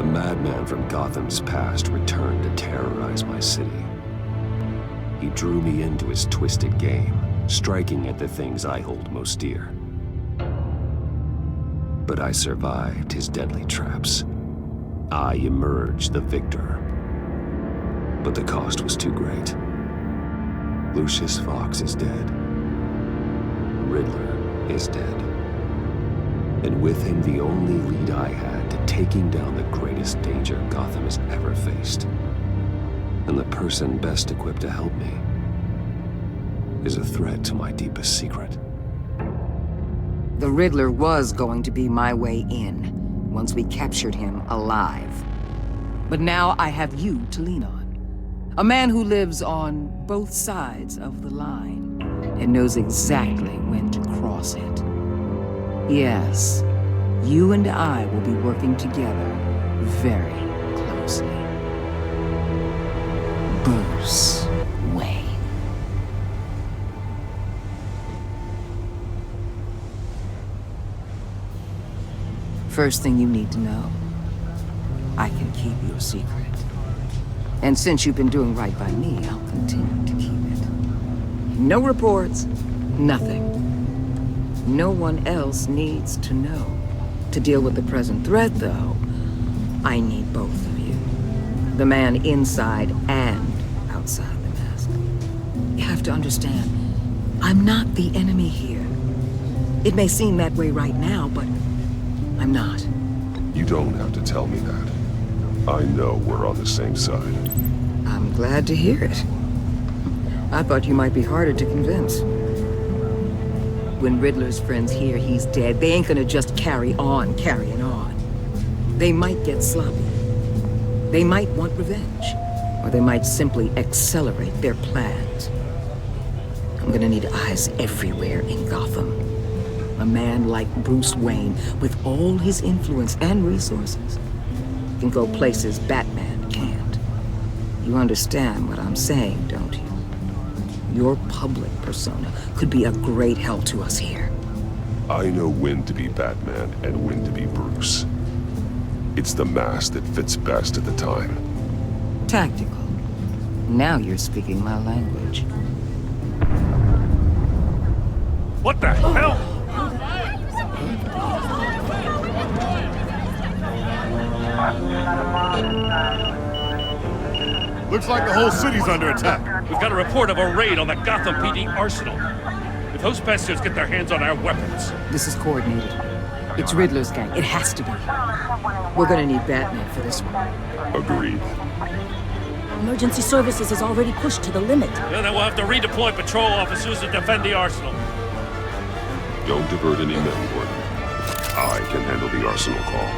madman from Gotham's past returned to terrorize my city. He drew me into his twisted game, striking at the things I hold most dear. But I survived his deadly traps. I emerged the victor. But the cost was too great. Lucius Fox is dead. Riddler is dead. And with him, the only lead I had to taking down the greatest danger Gotham has ever faced. And the person best equipped to help me is a threat to my deepest secret. The Riddler was going to be my way in, once we captured him alive. But now I have you to lean on. A man who lives on both sides of the line, and knows exactly when to cross it. Yes, you and I will be working together very closely. Bruce Wayne. First thing you need to know, I can keep your secret. And since you've been doing right by me, I'll continue to keep it. No reports, nothing. No one else needs to know. To deal with the present threat, though, I need both of you. The man inside and outside the mask. You have to understand, I'm not the enemy here. It may seem that way right now, but I'm not. You don't have to tell me that. I know we're on the same side. I'm glad to hear it. I thought you might be harder to convince. When Riddler's friends hear he's dead, they ain't gonna just carry on carrying on. They might get sloppy. They might want revenge. Or they might simply accelerate their plans. I'm gonna need eyes everywhere in Gotham. A man like Bruce Wayne, with all his influence and resources, can go places Batman can't. You understand what I'm saying, don't you? Your public persona could be a great help to us here. I know when to be Batman and when to be Bruce. It's the mask that fits best at the time. Tactical. Now you're speaking my language. What the hell? Looks like the whole city's under attack. We've got a report of a raid on the Gotham PD arsenal. If those bastards get their hands on our weapons... This is coordinated. It's Riddler's gang. It has to be. We're gonna need Batman for this one. Agreed. Emergency services is already pushed to the limit. Then we'll have to redeploy patrol officers to defend the arsenal. Don't divert any men, Gordon. I can handle the arsenal call.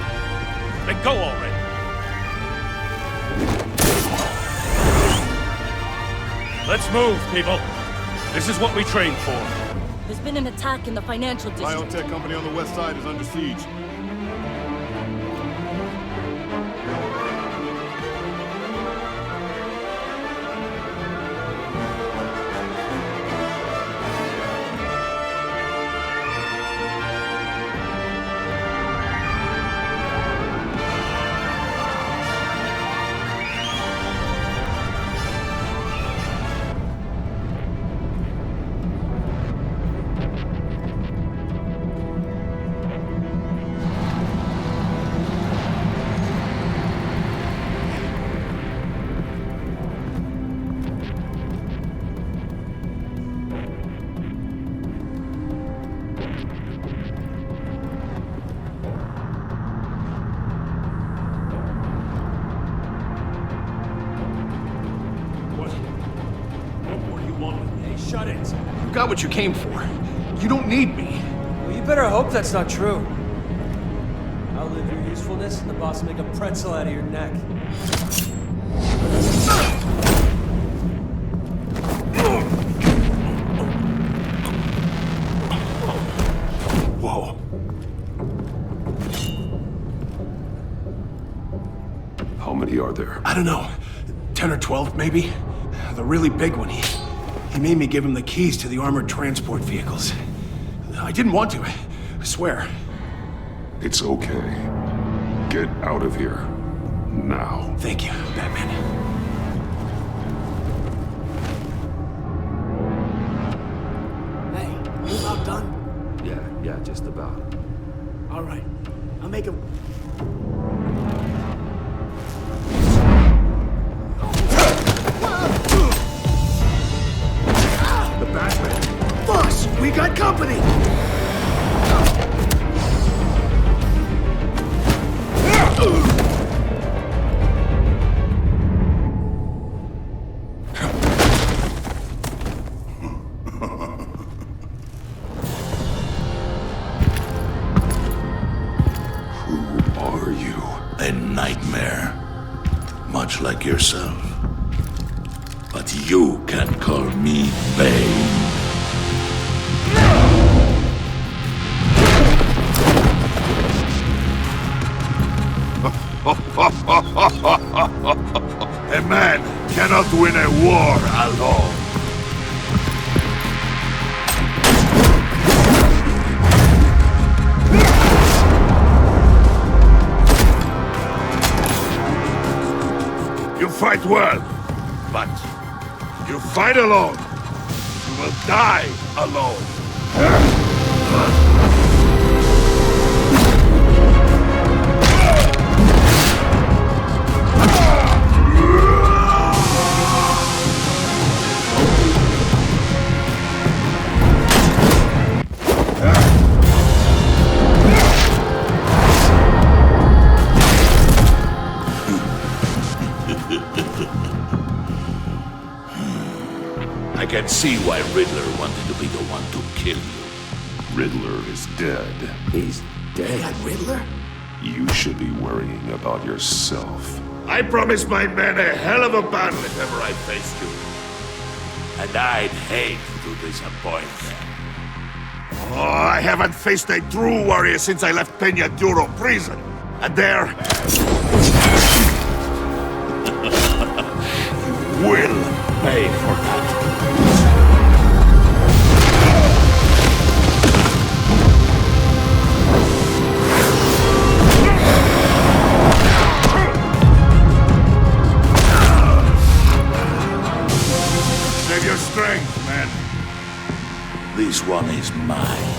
Then go already. Let's move, people. This is what we trained for. There's been an attack in the financial district. Biotech company on the west side is under siege. Shut it. You got what you came for. You don't need me. Well, you better hope that's not true. I'll live your usefulness and the boss will make a pretzel out of your neck. Whoa. How many are there? I don't know. 10 or 12, maybe? The really big one, he made me give him the keys to the armored transport vehicles. I didn't want to, I swear. It's okay. Get out of here. now. Thank you, Batman. Hey, you about done? Yeah, just about. All right. I'll make him... The Batman! Boss, we got company! Who are you? A nightmare, much like yourself. But you can call me Bane. A man cannot win a war alone. You fight well, but you fight alone. You will die alone. I can see why Riddler wanted to be the one to kill you. Riddler is dead. He's dead. Riddler? You should be worrying about yourself. I promised my men a hell of a battle if ever I faced you. And I'd hate to disappoint them. Oh, I haven't faced a true warrior since I left Peña Duro prison. And there... You will pay for that. Save your strength, man. This one is mine.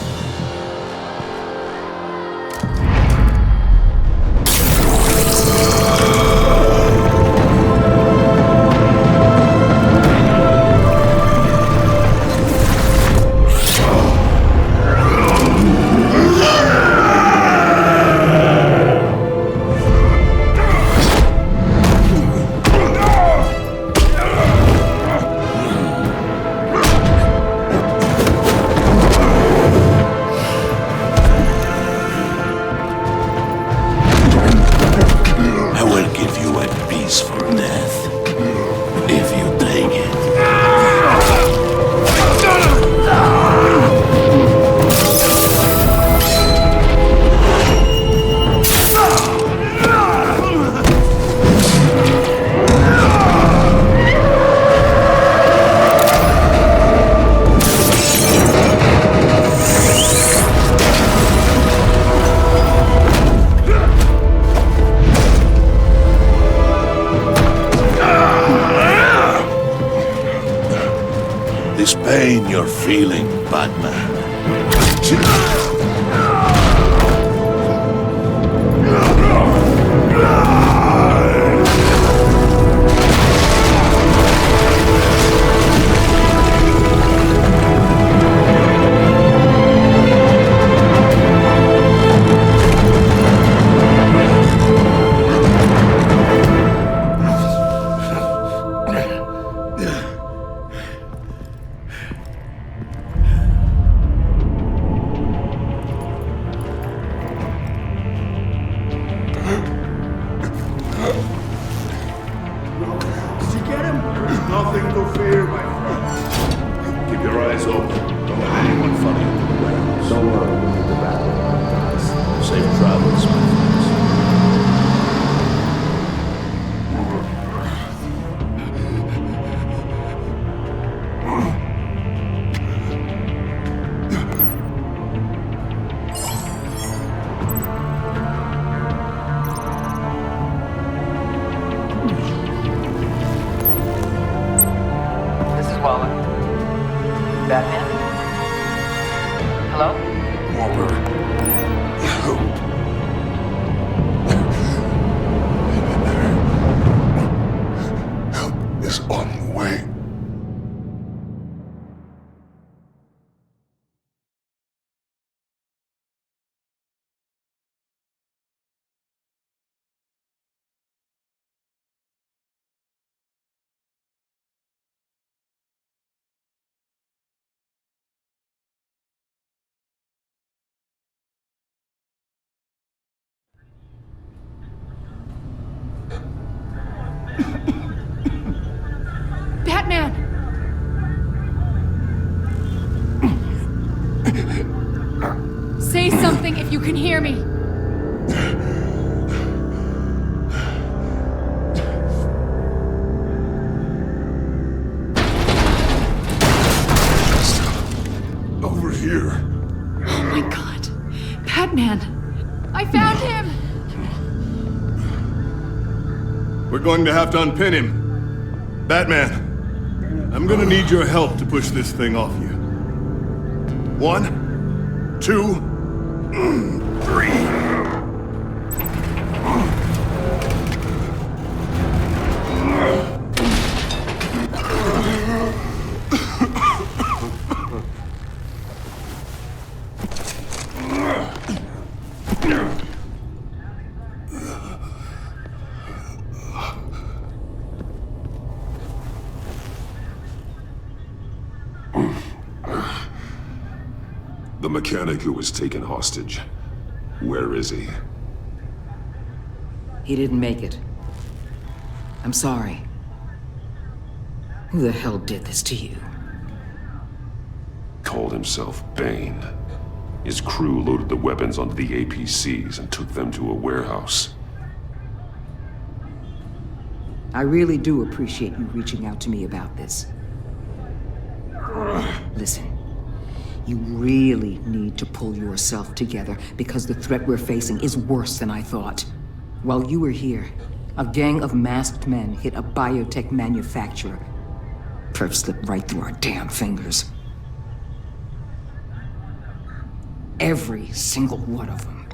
This pain you're feeling, Batman. Nothing to fear, my friend. Keep your eyes open. Don't let anyone follow you to the warehouse. Don't worry, we'll get the Batman. Safe travels, my friends. Batman! Say something if you can hear me. Over here. Oh my god. Batman! I found him! We're going to have to unpin him. Batman, I'm gonna need your help to push this thing off you. 1, 2, 3. The mechanic who was taken hostage. Where is he? He didn't make it. I'm sorry. Who the hell did this to you? Called himself Bane. His crew loaded the weapons onto the APCs and took them to a warehouse. I really do appreciate you reaching out to me about this. Listen, you really need to pull yourself together because the threat we're facing is worse than I thought. While you were here, a gang of masked men hit a biotech manufacturer. Perf slipped right through our damn fingers. Every single one of them.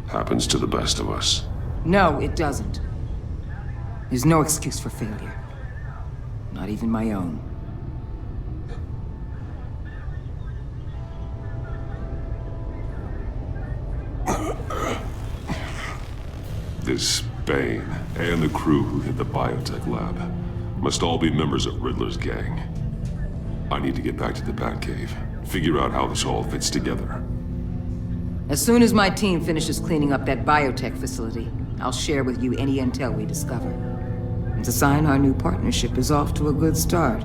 Happens to the best of us. No, it doesn't. There's no excuse for failure. Not even my own. This Bane and the crew who hit the biotech lab must all be members of Riddler's gang. I need to get back to the Batcave, figure out how this all fits together. As soon as my team finishes cleaning up that biotech facility, I'll share with you any intel we discover. It's a sign our new partnership is off to a good start.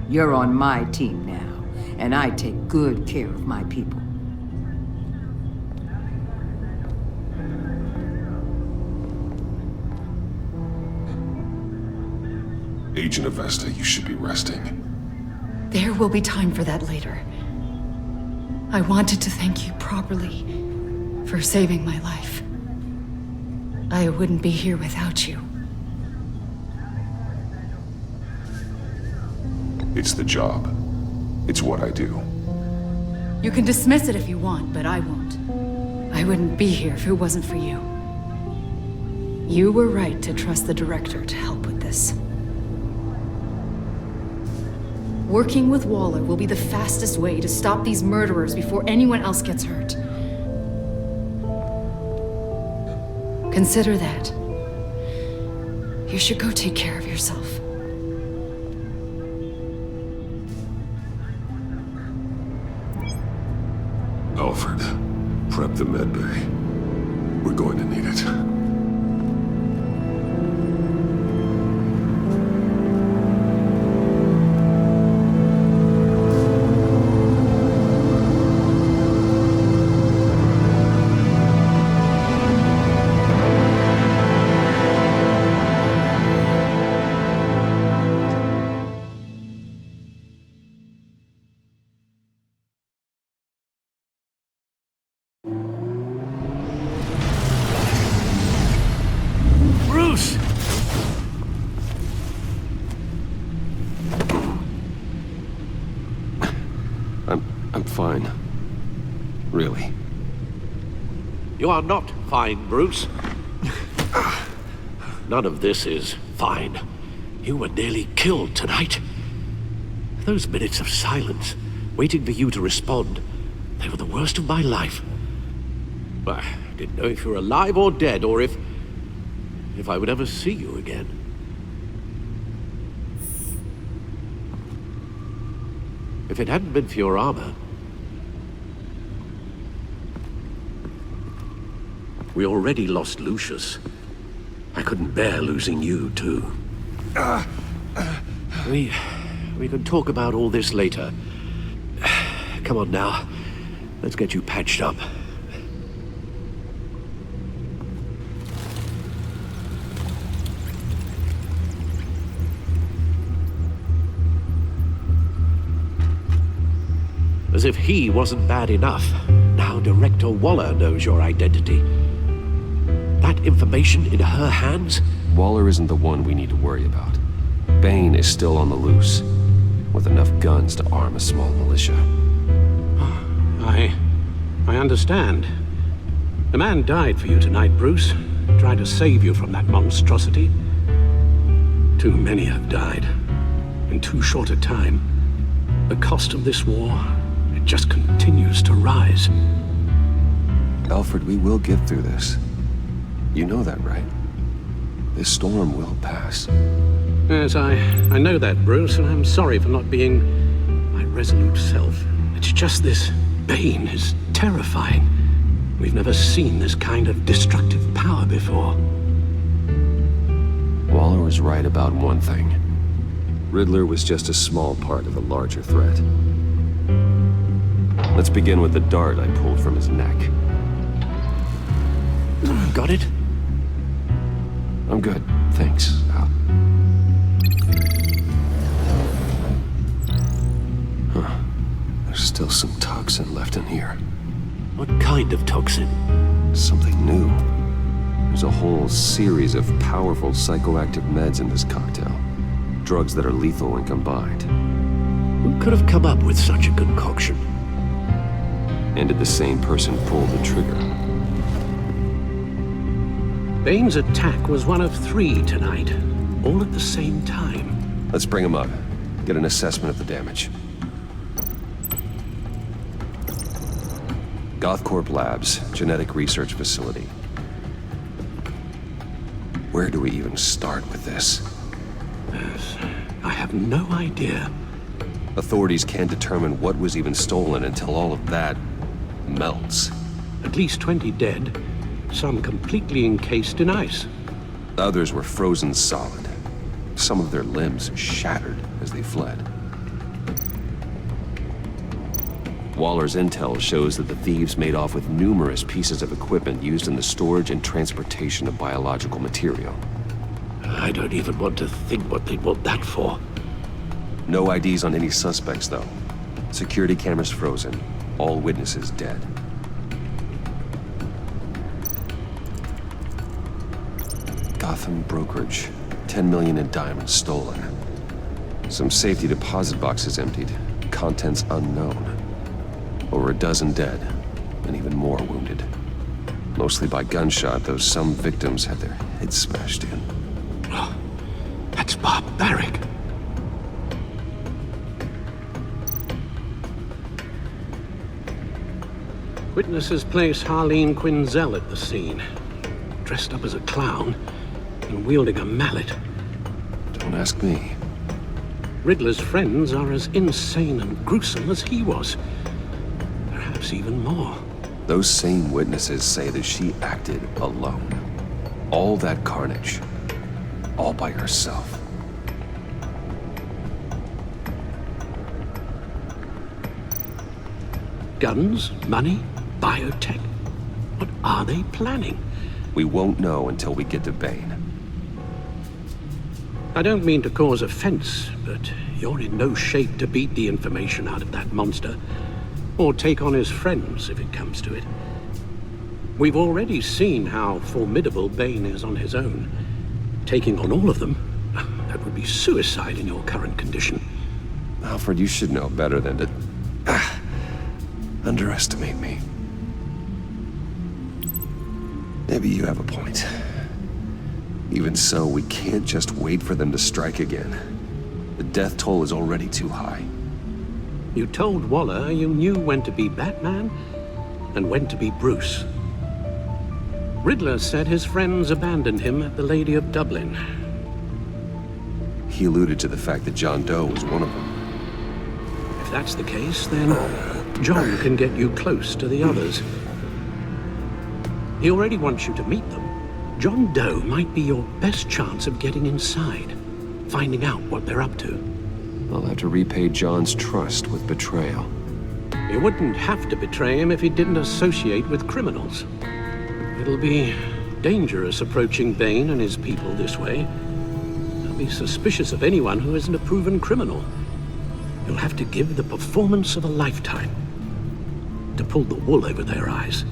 You're on my team now, and I take good care of my people. Agent Avesta, you should be resting. There will be time for that later. I wanted to thank you properly for saving my life. I wouldn't be here without you. It's the job. It's what I do. You can dismiss it if you want, but I won't. I wouldn't be here if it wasn't for you. You were right to trust the director to help with this. Working with Waller will be the fastest way to stop these murderers before anyone else gets hurt. Consider that. You should go take care of yourself. Alfred, prep the med bay. We're going to need it. I'm fine. Really. You are not fine, Bruce. None of this is fine. You were nearly killed tonight. Those minutes of silence, waiting for you to respond, they were the worst of my life. I didn't know if you were alive or dead, or if I would ever see you again. If it hadn't been for your armor, we already lost Lucius. I couldn't bear losing you, too. We can talk about all this later. Come on now. Let's get you patched up. As if he wasn't bad enough, now Director Waller knows your identity. That information in her hands? Waller isn't the one we need to worry about. Bane is still on the loose, with enough guns to arm a small militia. I understand. The man died for you tonight, Bruce. Tried to save you from that monstrosity. Too many have died. In too short a time. The cost of this war, it just continues to rise. Alfred, we will get through this. You know that, right? This storm will pass. Yes, I know that, Bruce, and I'm sorry for not being my resolute self. It's just this Bane is terrifying. We've never seen this kind of destructive power before. Waller was right about one thing. Riddler was just a small part of a larger threat. Let's begin with the dart I pulled from his neck. Got it? I'm good, thanks, Al. Huh. There's still some toxin left in here. What kind of toxin? Something new. There's a whole series of powerful psychoactive meds in this cocktail. Drugs that are lethal when combined. Who could have come up with such a concoction? And did the same person pull the trigger? Bane's attack was one of 3 tonight, all at the same time. Let's bring him up. Get an assessment of the damage. Gothcorp Labs, genetic research facility. Where do we even start with this? Yes, I have no idea. Authorities can't determine what was even stolen until all of that melts. At least 20 dead, some completely encased in ice. Others were frozen solid. Some of their limbs shattered as they fled. Waller's intel shows that the thieves made off with numerous pieces of equipment used in the storage and transportation of biological material. I don't even want to think what they'd want that for. No IDs on any suspects, though. Security cameras frozen. All witnesses dead. Gotham brokerage. 10 million in diamonds stolen. Some safety deposit boxes emptied. Contents unknown. Over a dozen dead, and even more wounded. Mostly by gunshot, though some victims had their heads smashed in. Oh, that's barbaric. Witnesses place Harleen Quinzel at the scene, dressed up as a clown and wielding a mallet. Don't ask me. Riddler's friends are as insane and gruesome as he was. Perhaps even more. Those same witnesses say that she acted alone. All that carnage. All by herself. Guns, money, biotech. What are they planning? We won't know until we get to Bane. I don't mean to cause offense, but you're in no shape to beat the information out of that monster. Or take on his friends, if it comes to it. We've already seen how formidable Bane is on his own. Taking on all of them, that would be suicide in your current condition. Alfred, you should know better than to underestimate me. Maybe you have a point. Even so, we can't just wait for them to strike again. The death toll is already too high. You told Waller you knew when to be Batman and when to be Bruce. Riddler said his friends abandoned him at the Lady of Dublin. He alluded to the fact that John Doe was one of them. If that's the case, then John can get you close to the others. He already wants you to meet them. John Doe might be your best chance of getting inside, finding out what they're up to. I'll have to repay John's trust with betrayal. You wouldn't have to betray him if he didn't associate with criminals. It'll be dangerous approaching Bane and his people this way. They'll be suspicious of anyone who isn't a proven criminal. You'll have to give the performance of a lifetime to pull the wool over their eyes.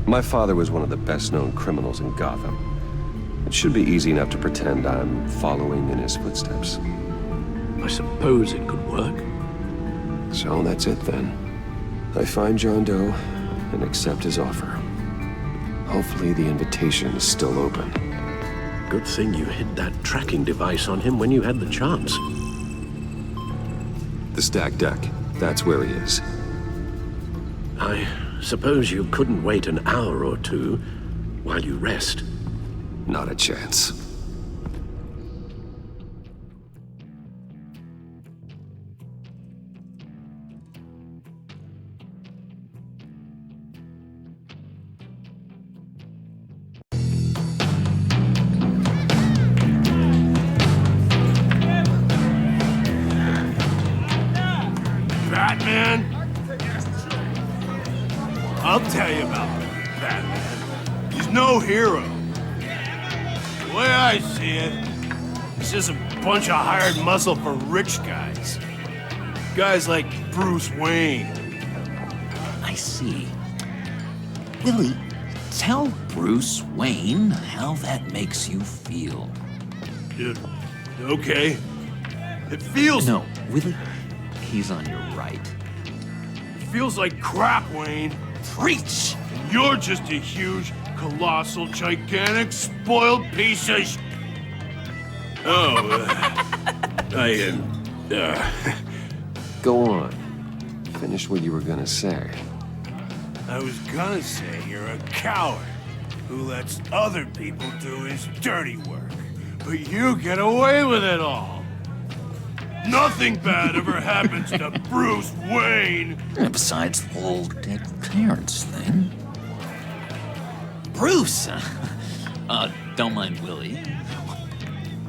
My father was one of the best-known criminals in Gotham. It should be easy enough to pretend I'm following in his footsteps. I suppose it could work. So that's it then. I find John Doe and accept his offer. Hopefully the invitation is still open. Good thing you hid that tracking device on him when you had the chance. The stacked deck, that's where he is. I suppose you couldn't wait an hour or two while you rest. Not a chance. Batman? I'll tell you about Batman. He's no hero. The way I see it, he's just a bunch of hired muscle for rich guys. Guys like Bruce Wayne. I see. Willie, tell Bruce Wayne how that makes you feel. Okay. It feels... No, Willie, he's on your right. It feels like crap, Wayne. Preach! You're just a huge, colossal, gigantic, spoiled piece of Go on. Finish what you were gonna say. I was gonna say you're a coward who lets other people do his dirty work. But you get away with it all. Nothing bad ever happens to Bruce Wayne. And besides the whole dead parents thing. Bruce! Don't mind Willie.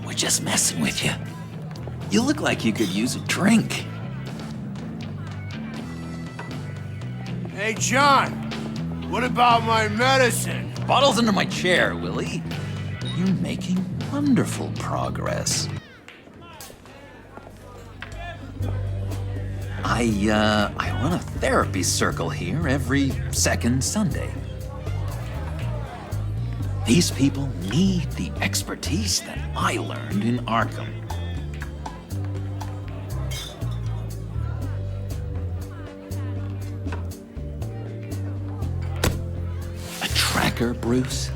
We're just messing with you. You look like you could use a drink. Hey, John. What about my medicine? Bottle's under my chair, Willie. You're making wonderful progress. I run a therapy circle here every second Sunday. These people need the expertise that I learned in Arkham. A tracker, Bruce?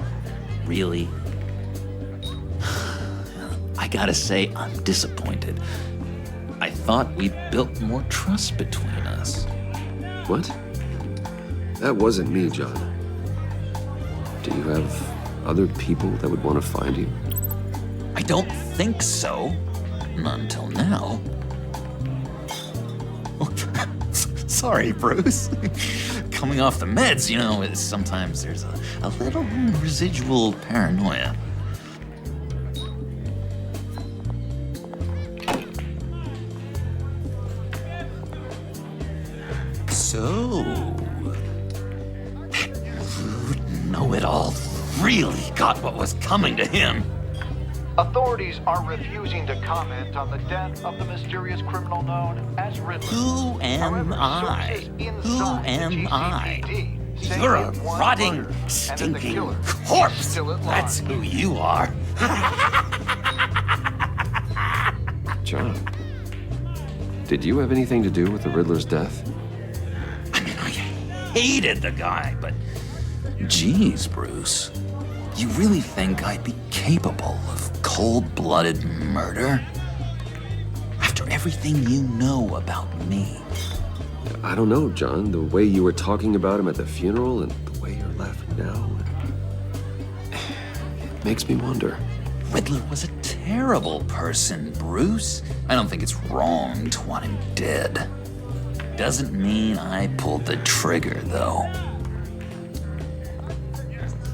Really? I gotta say, I'm disappointed. I thought we built more trust between us. What? That wasn't me, John. Do you have other people that would want to find you? I don't think so. Not until now. Sorry, Bruce. Coming off the meds, you know, sometimes there's a little residual paranoia. So, know-it-all really got what was coming to him. Authorities are refusing to comment on the death of the mysterious criminal known as Riddler. Who am I? Who am I? You're a rotting, stinking corpse. That's who you are. John, did you have anything to do with the Riddler's death? I mean, I hated the guy, but... Geez, Bruce. You really think I'd be capable of cold-blooded murder? After everything you know about me? I don't know, John. The way you were talking about him at the funeral and the way you're laughing now... It makes me wonder. Riddler was a terrible person, Bruce. I don't think it's wrong to want him dead. Doesn't mean I pulled the trigger, though.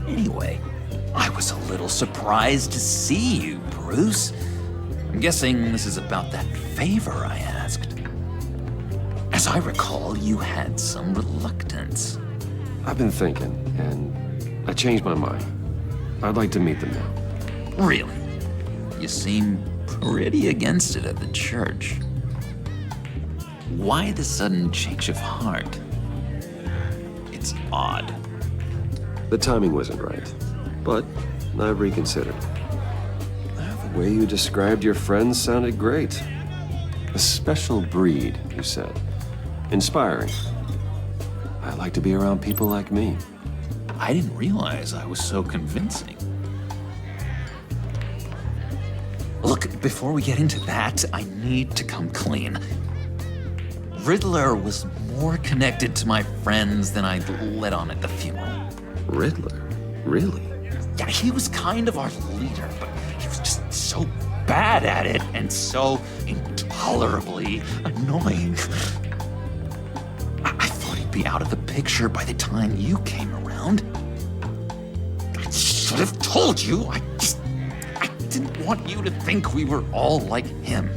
Anyway, I was a little surprised to see you, Bruce. I'm guessing this is about that favor I asked. As I recall, you had some reluctance. I've been thinking, and I changed my mind. I'd like to meet them now. Really? You seem pretty against it at the church. Why the sudden change of heart? It's odd. The timing wasn't right, but I've reconsidered. The way you described your friends sounded great. A special breed, you said. Inspiring. I like to be around people like me. I didn't realize I was so convincing. Look, before we get into that, I need to come clean. Riddler was more connected to my friends than I'd let on at the funeral. Riddler? Really? Yeah, he was kind of our leader, but he was just so bad at it and so intolerably annoying. I thought he'd be out of the picture by the time you came around. I should have told you. I didn't want you to think we were all like him.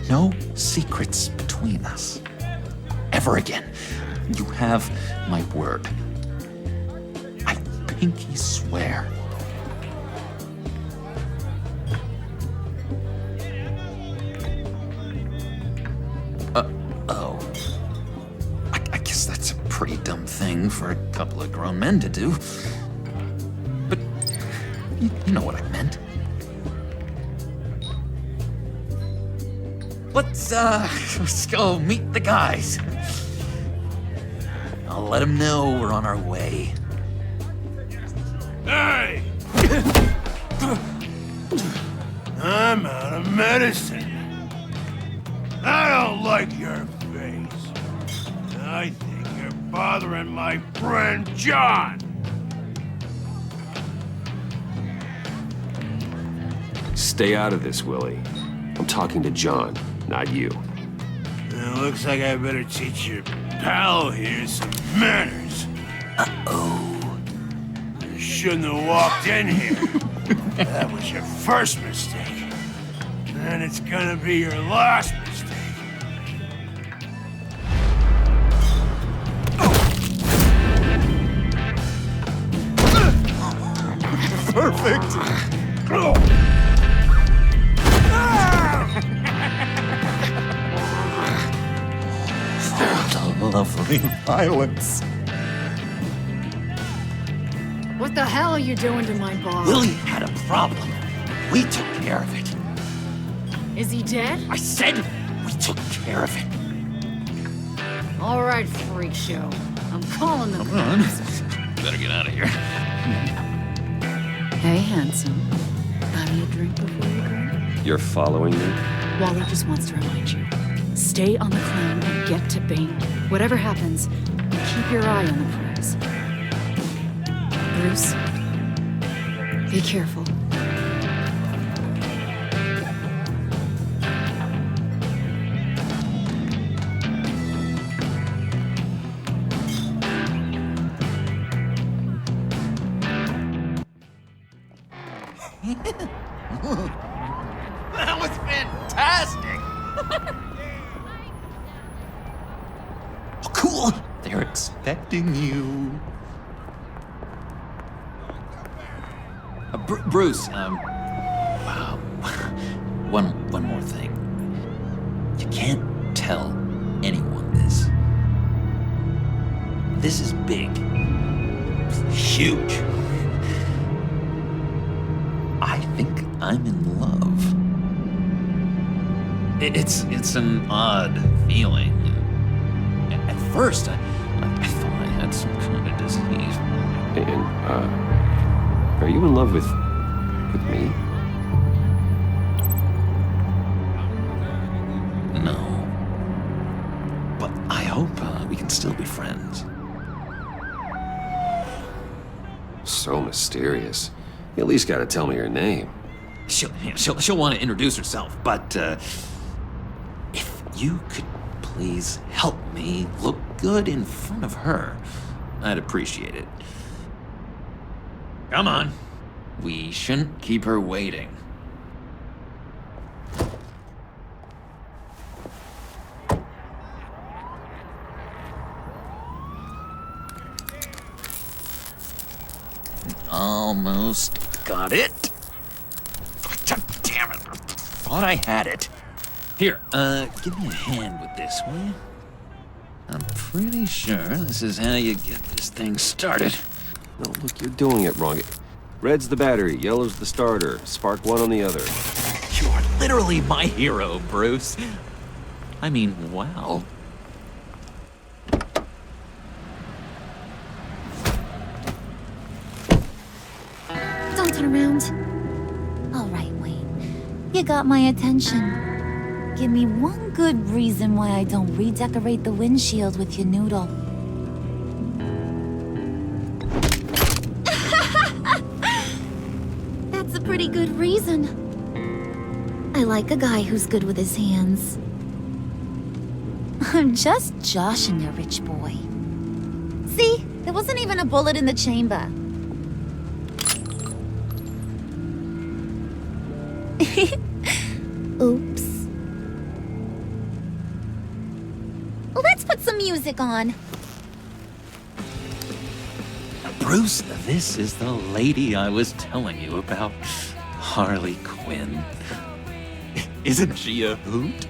No secrets between us. Ever again. You have my word. I pinky swear. Oh. I guess that's a pretty dumb thing for a couple of grown men to do. But you know what I meant. Let's go meet the guys. I'll let them know we're on our way. Hey! I'm out of medicine. I don't like your face. I think you're bothering my friend John. Stay out of this, Willie. I'm talking to John, not you. It looks like I better teach your pal here some manners. Uh-oh. You shouldn't have walked in here. That was your first mistake. And it's gonna be your last mistake. Perfect. Lovely violence. What the hell are you doing to my boss? Willie had a problem. We took care of it. Is he dead? I said we took care of it. All right, freak show. I'm calling the Come on. cops. Better get out of here. Hey, handsome. Buy me a drink before you go? You're following me? Wally just wants to remind you. Stay on the climb and get to Bane. Whatever happens, keep your eye on the prize. Bruce, be careful. That was fantastic! Oh, cool! They're expecting you. Bruce, wow. One more thing. You can't tell anyone this. This is big. Huge. I think I'm in love. It's an odd feeling. At first, I thought I had some kind of disease. And, are you in love with me? No. But I hope we can still be friends. So mysterious. You at least gotta tell me your name. She'll want to introduce herself, but if you could please help me look good in front of her, I'd appreciate it. Come on. We shouldn't keep her waiting. Almost got it. Damn it. Thought I had it. Here, give me a hand with this, will you? I'm pretty sure this is how you get this thing started. No, look, you're doing it wrong. Red's the battery, yellow's the starter. Spark one on the other. You are literally my hero, Bruce. I mean, wow. Don't turn around. All right, Wayne. You got my attention. Give me one good reason why I don't redecorate the windshield with your noodle. That's a pretty good reason. I like a guy who's good with his hands. I'm just joshing you, rich boy. See? There wasn't even a bullet in the chamber. Oops. Let's put some music on. Bruce, this is the lady I was telling you about. Harley Quinn. Isn't she a hoot?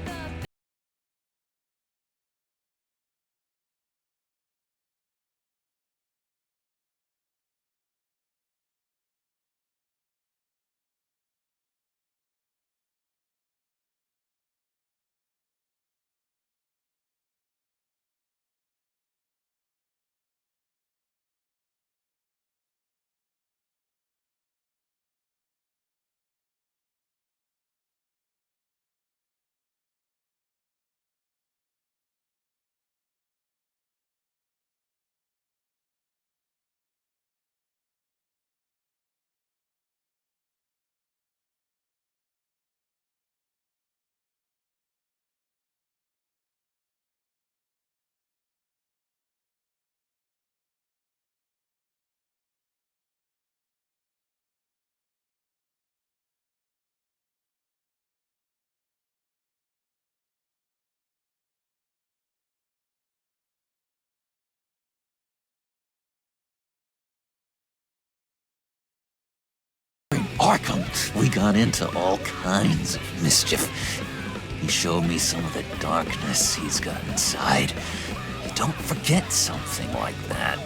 Arkham, we got into all kinds of mischief. He showed me some of the darkness he's got inside. You don't forget something like that.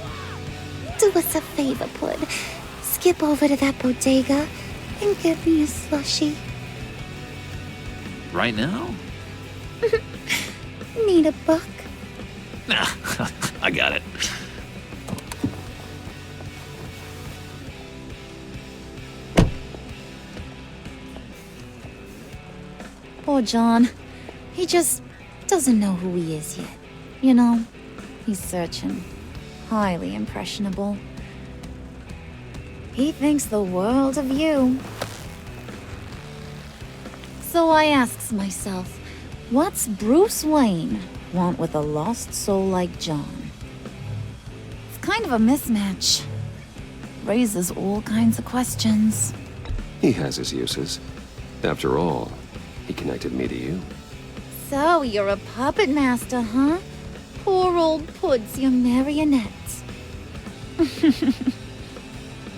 Do us a favor, Pud. Skip over to that bodega and get me a slushie. Right now? Need a buck? Nah, I got it. Poor John. He just doesn't know who he is yet. You know, he's searching. Highly impressionable. He thinks the world of you. So I asks myself, what's Bruce Wayne want with a lost soul like John? It's kind of a mismatch. Raises all kinds of questions. He has his uses. After all, he connected me to you. So you're a puppet master, huh? Poor old Pud's your marionette.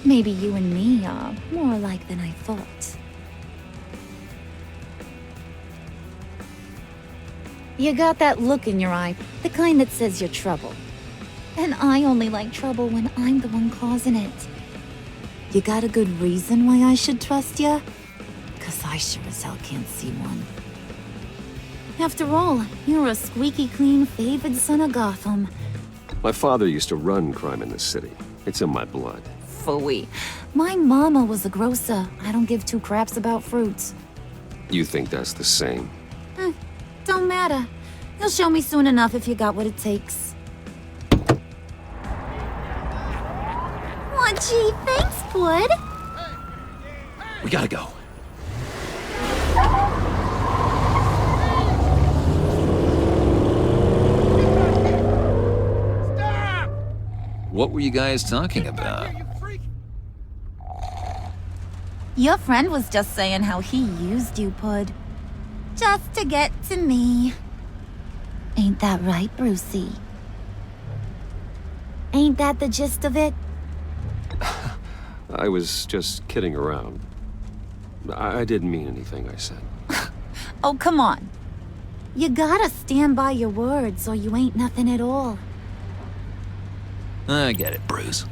Maybe you and me are more alike than I thought. You got that look in your eye, the kind that says you're trouble. And I only like trouble when I'm the one causing it. You got a good reason why I should trust you? 'Cause I sure as hell can't see one. After all, you're a squeaky clean favored son of Gotham. My father used to run crime in this city. It's in my blood. Phooey. My mama was a grocer. I don't give two craps about fruits. You think that's the same? Don't matter. You'll show me soon enough if you got what it takes. Aw, gee, thanks, Pud. We gotta go. What were you guys talking about? Your friend was just saying how he used you, Pud. Just to get to me. Ain't that right, Brucey? Ain't that the gist of it? I was just kidding around. I didn't mean anything I said. Oh, come on. You gotta stand by your words or you ain't nothing at all. I get it, Bruce.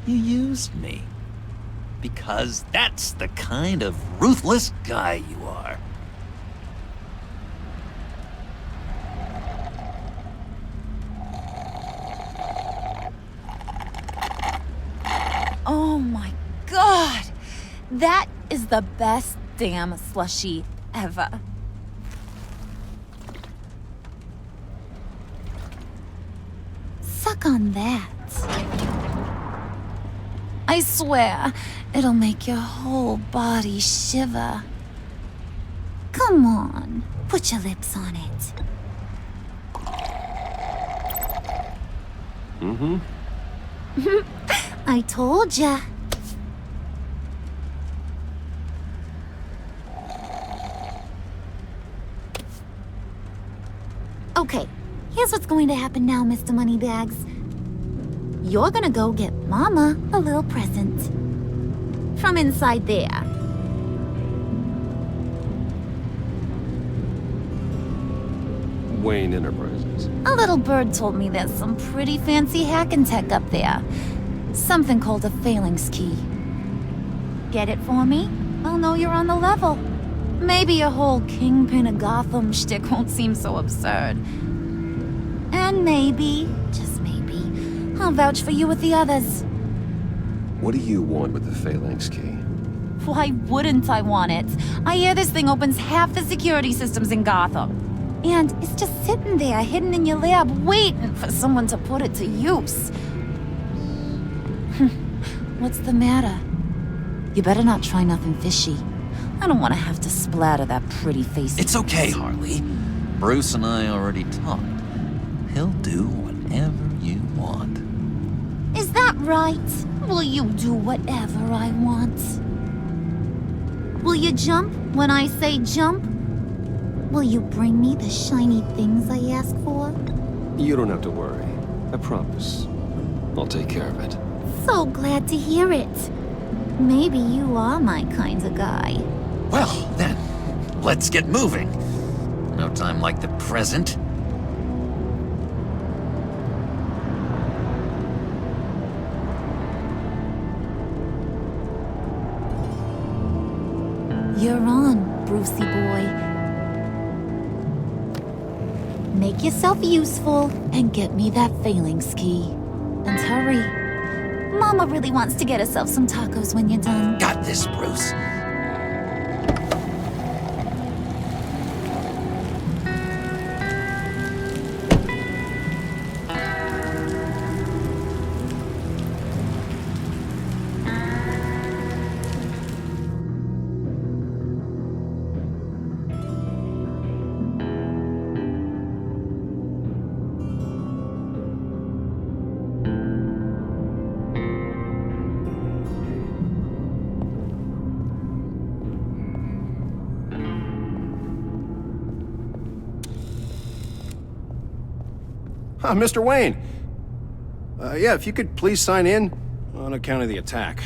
You used me. Because that's the kind of ruthless guy you are. Oh my god! That is the best damn slushie ever. Suck on that. I swear, it'll make your whole body shiver. Come on, put your lips on it. Mm-hmm. I told ya. Okay, here's what's going to happen now, Mr. Moneybags. You're gonna go get Mama a little present. From inside there. Wayne Enterprises. A little bird told me there's some pretty fancy hacking tech up there. Something called a phalanx key. Get it for me? I'll know you're on the level. Maybe your whole Kingpin of Gotham shtick won't seem so absurd. And maybe, just maybe, I'll vouch for you with the others. What do you want with the phalanx key? Why wouldn't I want it? I hear this thing opens half the security systems in Gotham. And it's just sitting there, hidden in your lab, waiting for someone to put it to use. What's the matter? You better not try nothing fishy. I don't want to have to splatter that pretty face. It's okay, Harley. Bruce and I already talked. He'll do whatever you want. Is that right? Will you do whatever I want? Will you jump when I say jump? Will you bring me the shiny things I ask for? You don't have to worry. I promise. I'll take care of it. So glad to hear it. Maybe you are my kind of guy. Well, then, let's get moving. No time like the present. You're on, Brucey boy. Make yourself useful and get me that phalanx key. And hurry. Mama really wants to get herself some tacos when you're done. Got this, Bruce. Mr. Wayne. Yeah, if you could please sign in on account of the attack.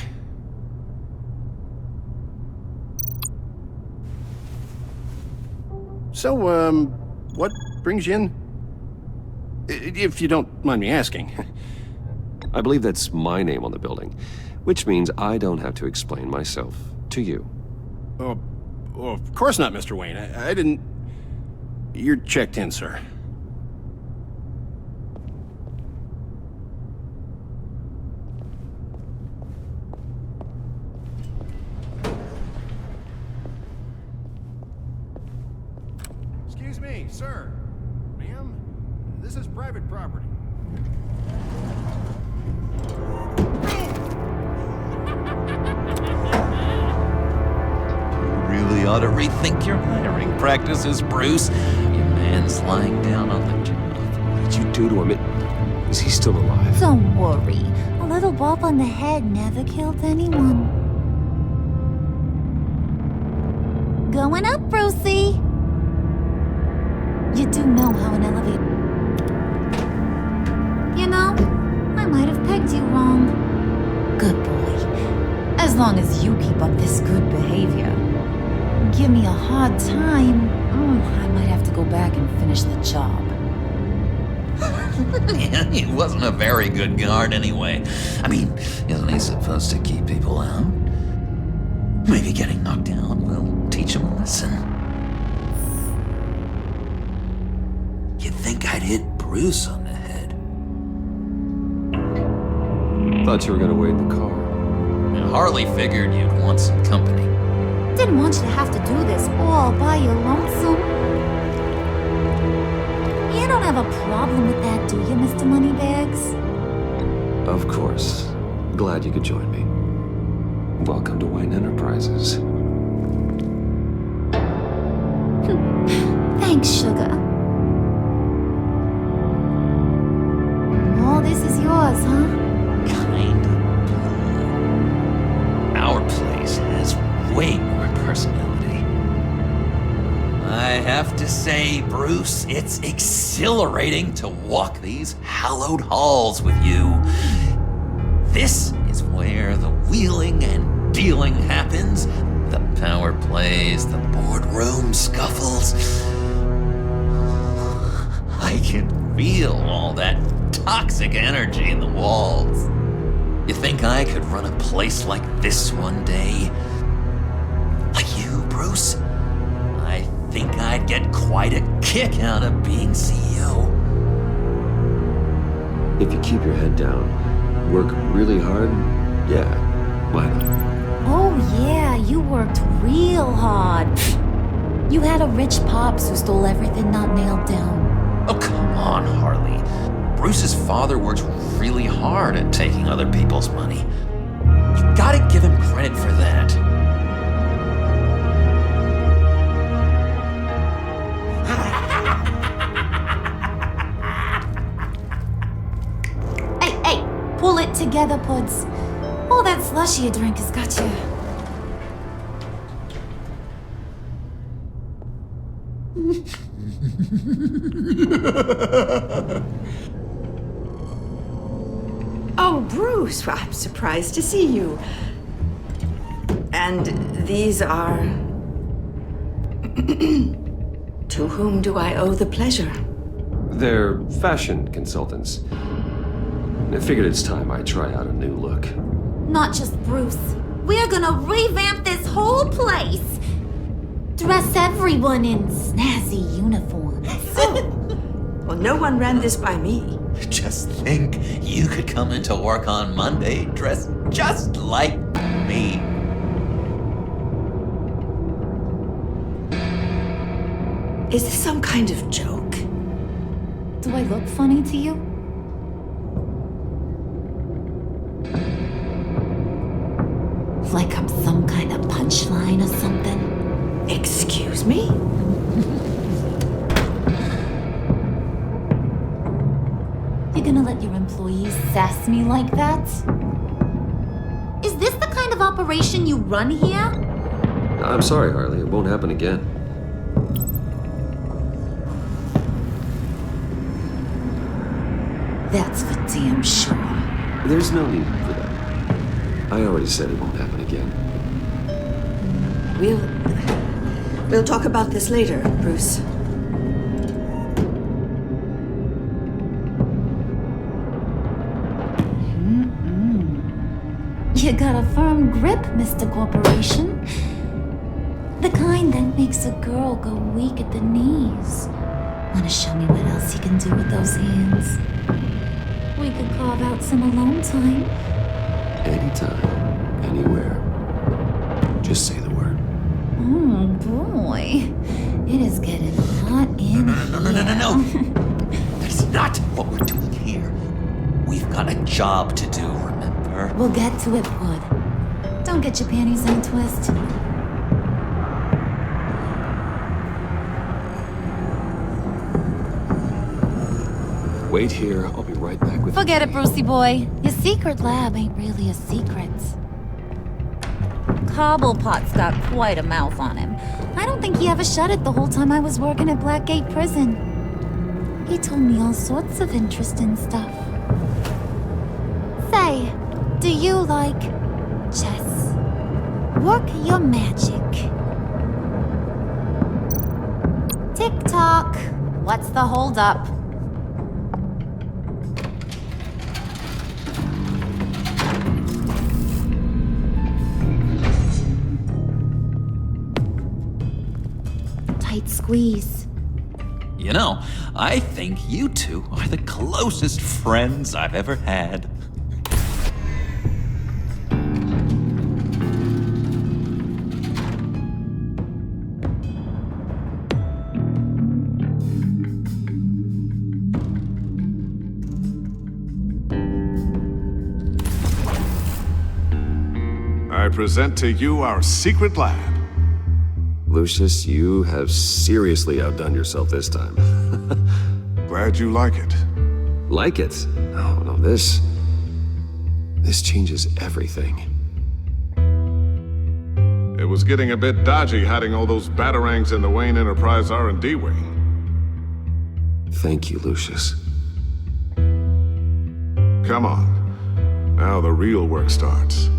So, what brings you in? If you don't mind me asking. I believe that's my name on the building, which means I don't have to explain myself to you. Oh, of course not, Mr. Wayne. I didn't... You're checked in, sir. Excuse me, sir. Ma'am, this is private property. Really ought to rethink your hiring practices, Bruce. Your man's lying down on the job. What did you do to him? Is he still alive? Don't worry. A little bump on the head never killed anyone. Going up, Brucey. You do know how an elevator... You know, I might have pegged you wrong. Good boy. As long as you keep up this good behavior. Give me a hard time, I might have to go back and finish the job. He wasn't a very good guard anyway. I mean, isn't he supposed to keep people out? Maybe getting knocked down will teach him a lesson. You'd think I'd hit Bruce on the head. Thought you were gonna wait in the car. And Harley figured you'd want some company. Didn't want you to have to do this all by your lonesome. You don't have a problem with that, do you, Mr. Moneybags? Of course. Glad you could join me. Welcome to Wayne Enterprises. Thanks, sugar. All this is yours, huh? Kind of blue. Our place has way more personality. I have to say, Bruce, it's exhilarating to walk these hallowed halls with you. This is where the wheeling and dealing happens, the power plays, the boardroom scuffles. I can feel all that toxic energy in the walls. You think I could run a place like this one day? Like you, Bruce? I think I'd get quite a kick out of being CEO. If you keep your head down, work really hard, yeah, why not? Oh yeah, you worked real hard. You had a rich pops who stole everything not nailed down. Oh, come on, Harley. Bruce's father worked really hard at taking other people's money. You gotta give him credit for that. Hey, pull it together, Puds. All that slushy you drink has got you. Oh, Bruce, well, I'm surprised to see you. And these are... To whom do I owe the pleasure? They're fashion consultants. I figured it's time I try out a new look. Not just Bruce. We're gonna revamp this whole place. Dress everyone in snazzy uniforms. Oh, well, no one ran this by me. Just think, you could come into work on Monday dressed just like me. Is this some kind of joke? Do I look funny to you? Like I'm some kind of punchline or something? Excuse me? You gonna let your employees sass me like that? Is this the kind of operation you run here? I'm sorry, Harley. It won't happen again. That's for damn sure. There's no need for that. I already said it won't happen again. We'll talk about this later, Bruce. You got a firm grip, Mr. Corporation. The kind that makes a girl go weak at the knees. Wanna show me what else you can do with those hands? We could carve out some alone time. Anytime, anywhere. Just say the word. Oh boy. It is getting hot in here. No. That's not what we're doing here. We've got a job to do, remember? We'll get to it, Wood. Don't get your panties in a twist. Wait here. I'll be right back with Forget it, Brucey boy. Your secret lab ain't really a secret. Cobblepot's got quite a mouth on him. I don't think he ever shut it the whole time I was working at Blackgate Prison. He told me all sorts of interesting stuff. Say, do you like chess? Work your magic. Tick-tock. What's the holdup? Tight squeeze. You know, I think you two are the closest friends I've ever had. I present to you our secret lab. Lucius, you have seriously outdone yourself this time. Glad you like it. Like it? No, this changes everything. It was getting a bit dodgy hiding all those batarangs in the Wayne Enterprise R&D wing. Thank you, Lucius. Come on. Now the real work starts.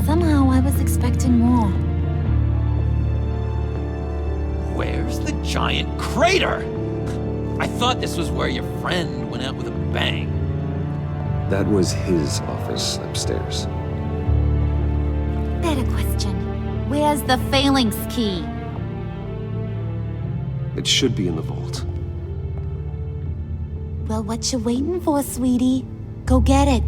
Somehow I was expecting more. Where's the giant crater? I thought this was where your friend went out with a bang. That was his office upstairs. Better question. Where's the phalanx key? It should be in the vault. Well, what you waiting for, sweetie? Go get it.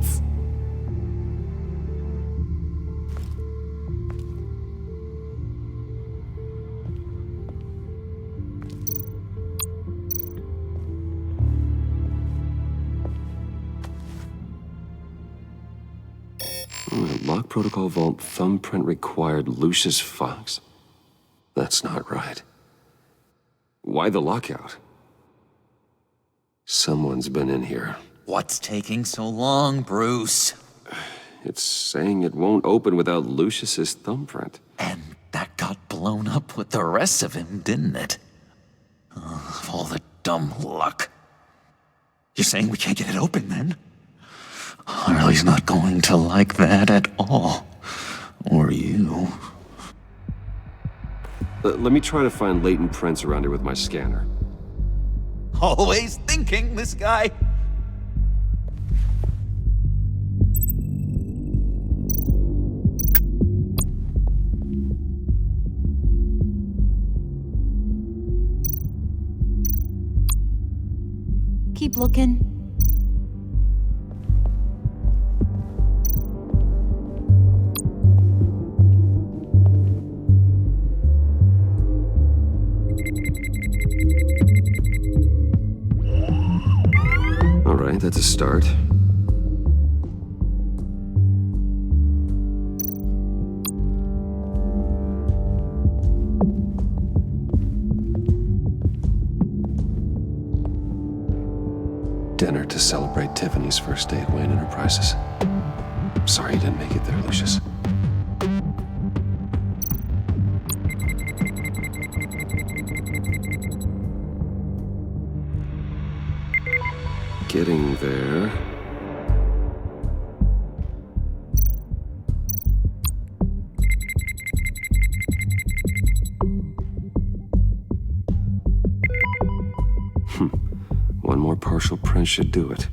Lock protocol vault thumbprint required Lucius Fox? That's not right. Why the lockout? Someone's been in here. What's taking so long, Bruce? It's saying it won't open without Lucius's thumbprint. And that got blown up with the rest of him, didn't it? Oh, all the dumb luck. You're saying we can't get it open, then? Harley's not going to like that at all. Or you. Let me try to find latent prints around here with my scanner. Always thinking, this guy. Keep looking. All right, that's a start. Dinner to celebrate Tiffany's first day at Wayne Enterprises. Sorry you didn't make it there, Lucius. Getting there. One more partial print should do it.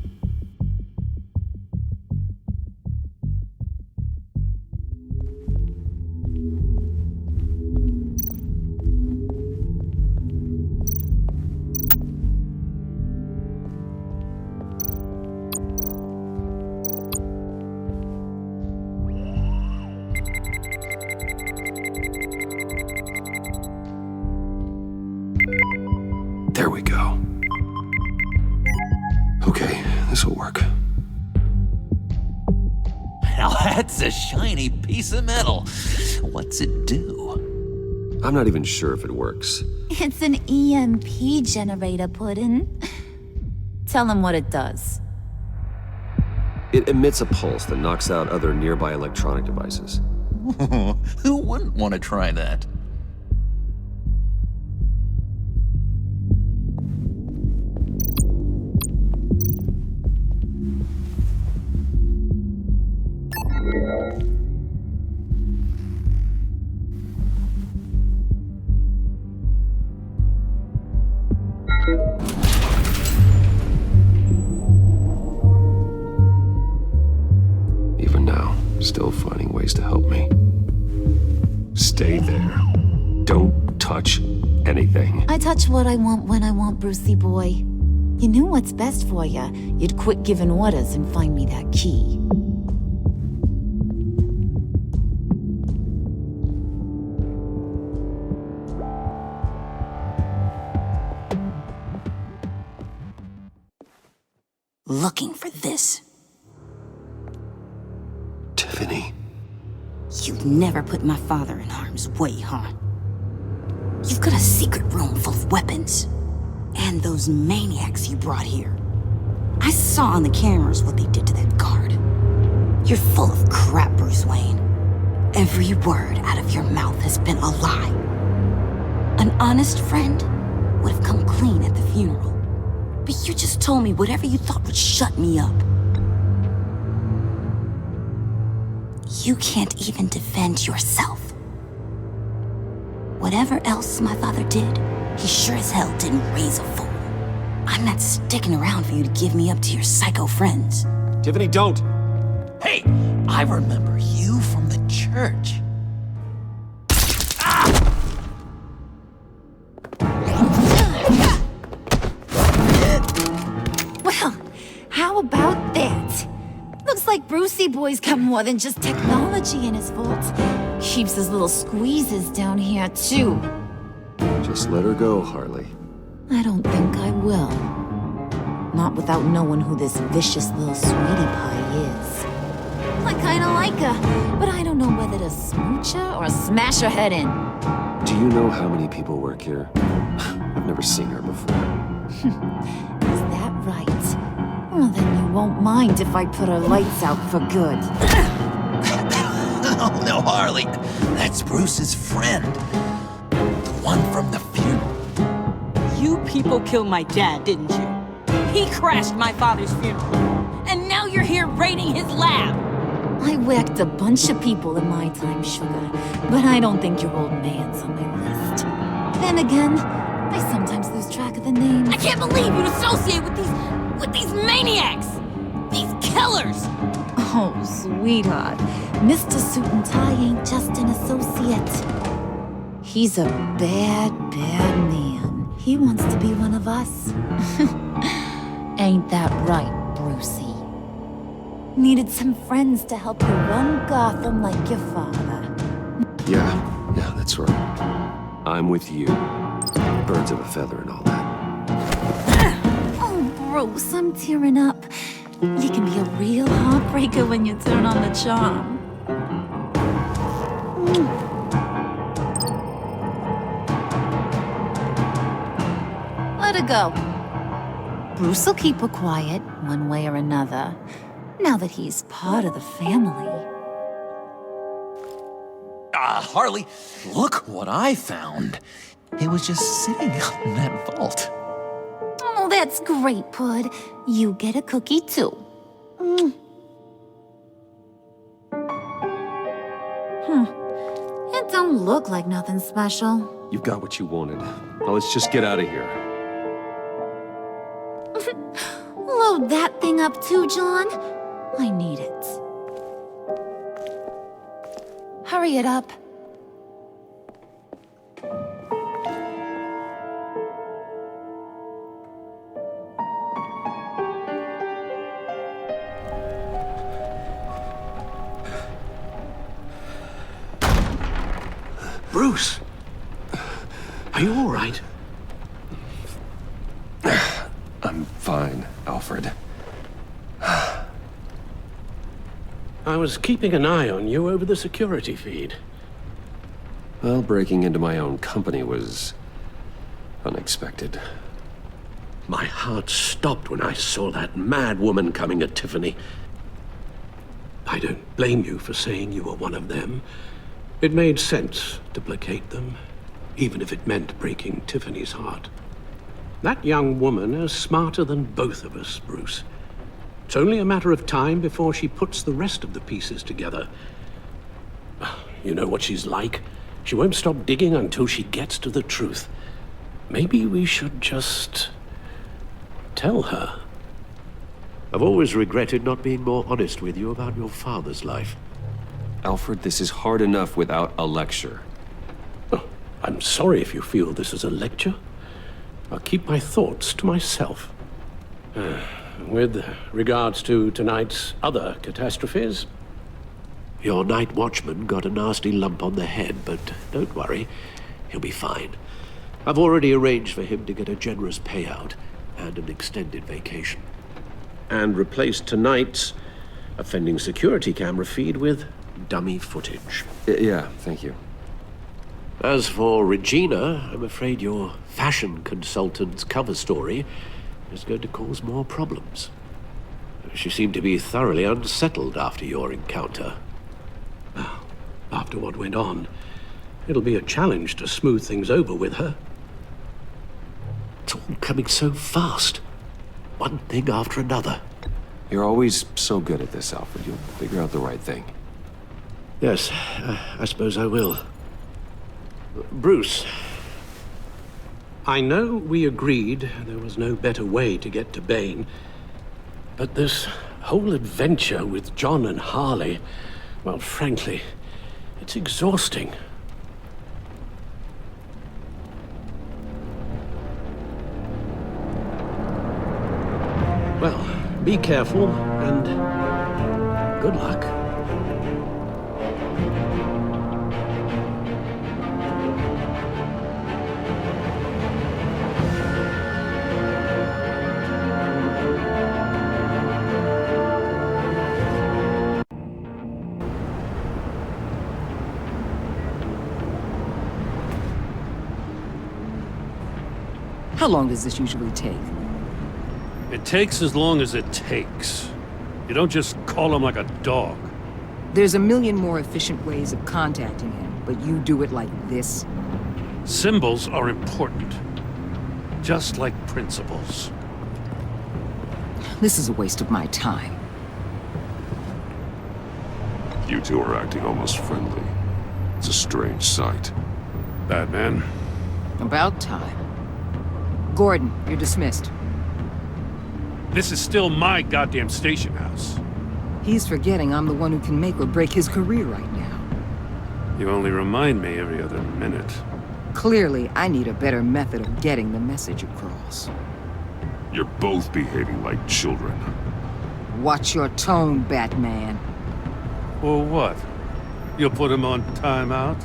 There we go. Okay, this'll work. Now that's a shiny piece of metal. What's it do? I'm not even sure if it works. It's an EMP generator, Puddin'. Tell him what it does. It emits a pulse that knocks out other nearby electronic devices. Who wouldn't want to try that? Even now, still finding ways to help me. Stay there. Don't touch anything. I touch what I want when I want, Brucey boy. You knew what's best for you. You'd quit giving orders and find me that key. Looking for this. Tiffany. You'd never put my father in harm's way, huh? You've got a secret room full of weapons. And those maniacs you brought here. I saw on the cameras what they did to that guard. You're full of crap, Bruce Wayne. Every word out of your mouth has been a lie. An honest friend would have come clean at the funeral. But you just told me whatever you thought would shut me up. You can't even defend yourself. Whatever else my father did, he sure as hell didn't raise a fool. I'm not sticking around for you to give me up to your psycho friends. Tiffany, don't! Hey, I remember you from the church. Well, how about that? Looks like Brucey boy's got more than just technology in his vault. Keeps his little squeezes down here, too. Just let her go, Harley. I don't think I will. Not without knowing who this vicious little sweetie pie is. I kinda like her, but I don't know whether to smooch her or smash her head in. Do you know how many people work here? I've never seen her before. Is that right? Well, then you won't mind if I put her lights out for good. Oh, no, Harley. That's Bruce's friend. The one from the funeral. You people killed my dad, didn't you? He crashed my father's funeral. And now you're here raiding his lab. I whacked a bunch of people in my time, sugar, but I don't think your old man's on my list. Then again, I sometimes lose track of the names. I can't believe you'd associate with these maniacs! These killers! Oh, sweetheart. Mr. Suit and Tie ain't just an associate. He's a bad, bad man. He wants to be one of us. Ain't that right, Brucey? Needed some friends to help you run Gotham like your father. Yeah, that's right. I'm with you. Birds of a feather and all that. Oh, Bruce, I'm tearing up. You can be a real heartbreaker when you turn on the charm. Let her go. Bruce will keep her quiet, one way or another, now that he's part of the family. Harley, look what I found. It was just sitting up in that vault. Oh, that's great, Pud. You get a cookie, too. It don't look like nothing special. You've got what you wanted. Now let's just get out of here. Load that thing up too, John. I need it. Hurry it up. Bruce! Are you all right? I'm fine, Alfred. I was keeping an eye on you over the security feed. Well, breaking into my own company was unexpected. My heart stopped when I saw that mad woman coming at Tiffany. I don't blame you for saying you were one of them. It made sense to placate them, even if it meant breaking Tiffany's heart. That young woman is smarter than both of us, Bruce. It's only a matter of time before she puts the rest of the pieces together. You know what she's like. She won't stop digging until she gets to the truth. Maybe we should just tell her. I've always regretted not being more honest with you about your father's life. Alfred, this is hard enough without a lecture. Oh, I'm sorry if you feel this is a lecture. I'll keep my thoughts to myself. With regards to tonight's other catastrophes, your night watchman got a nasty lump on the head, but don't worry, he'll be fine. I've already arranged for him to get a generous payout and an extended vacation. And replaced tonight's offending security camera feed with dummy footage. Yeah, thank you. As for Regina, I'm afraid your fashion consultant's cover story is going to cause more problems. She seemed to be thoroughly unsettled after your encounter. After what went on, it'll be a challenge to smooth things over with her. It's all coming so fast. One thing after another. You're always so good at this, Alfred. You'll figure out the right thing. Yes, I suppose I will. Bruce, I know we agreed there was no better way to get to Bane, but this whole adventure with John and Harley, well, frankly, it's exhausting. Well, be careful, and good luck. How long does this usually take? It takes as long as it takes. You don't just call him like a dog. There's a million more efficient ways of contacting him, but you do it like this? Symbols are important. Just like principles. This is a waste of my time. You two are acting almost friendly. It's a strange sight. Batman. About time. Gordon, you're dismissed. This is still my goddamn station house. He's forgetting I'm the one who can make or break his career right now. You only remind me every other minute. Clearly, I need a better method of getting the message across. You're both behaving like children. Watch your tone, Batman. Or what? You'll put him on timeout?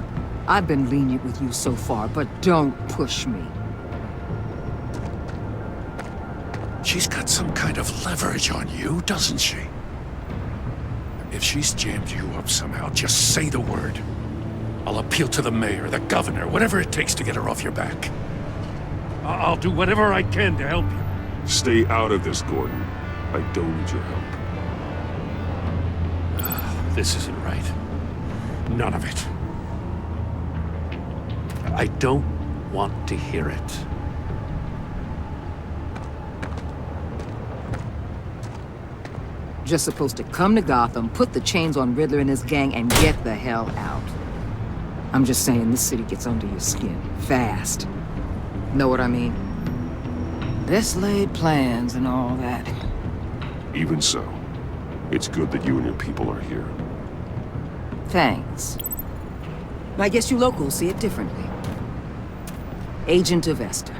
I've been lenient with you so far, but don't push me. She's got some kind of leverage on you, doesn't she? If she's jammed you up somehow, just say the word. I'll appeal to the mayor, the governor, whatever it takes to get her off your back. I'll do whatever I can to help you. Stay out of this, Gordon. I don't need your help. This isn't right. None of it. I don't want to hear it. Just supposed to come to Gotham, put the chains on Riddler and his gang, and get the hell out. I'm just saying, this city gets under your skin. Fast. Know what I mean? Best laid plans and all that. Even so, it's good that you and your people are here. Thanks. I guess you locals see it differently. Agent of Esther.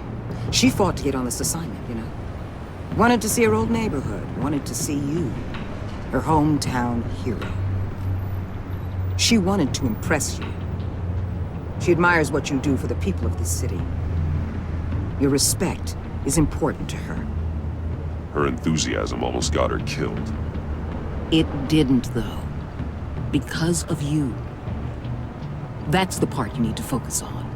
She fought to get on this assignment, you know. Wanted to see her old neighborhood. Wanted to see you. Her hometown hero. She wanted to impress you. She admires what you do for the people of this city. Your respect is important to her. Her enthusiasm almost got her killed. It didn't, though. Because of you. That's the part you need to focus on.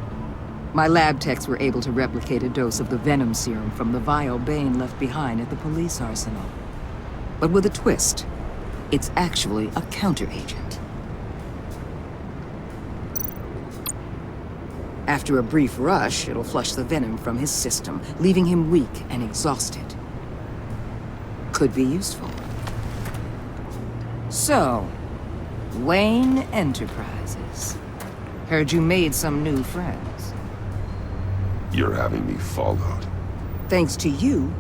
My lab techs were able to replicate a dose of the venom serum from the vial Bane left behind at the police arsenal. But with a twist. It's actually a counteragent. After a brief rush, it'll flush the venom from his system, leaving him weak and exhausted. Could be useful. So, Wayne Enterprises. Heard you made some new friends. You're having me followed. Thanks to you,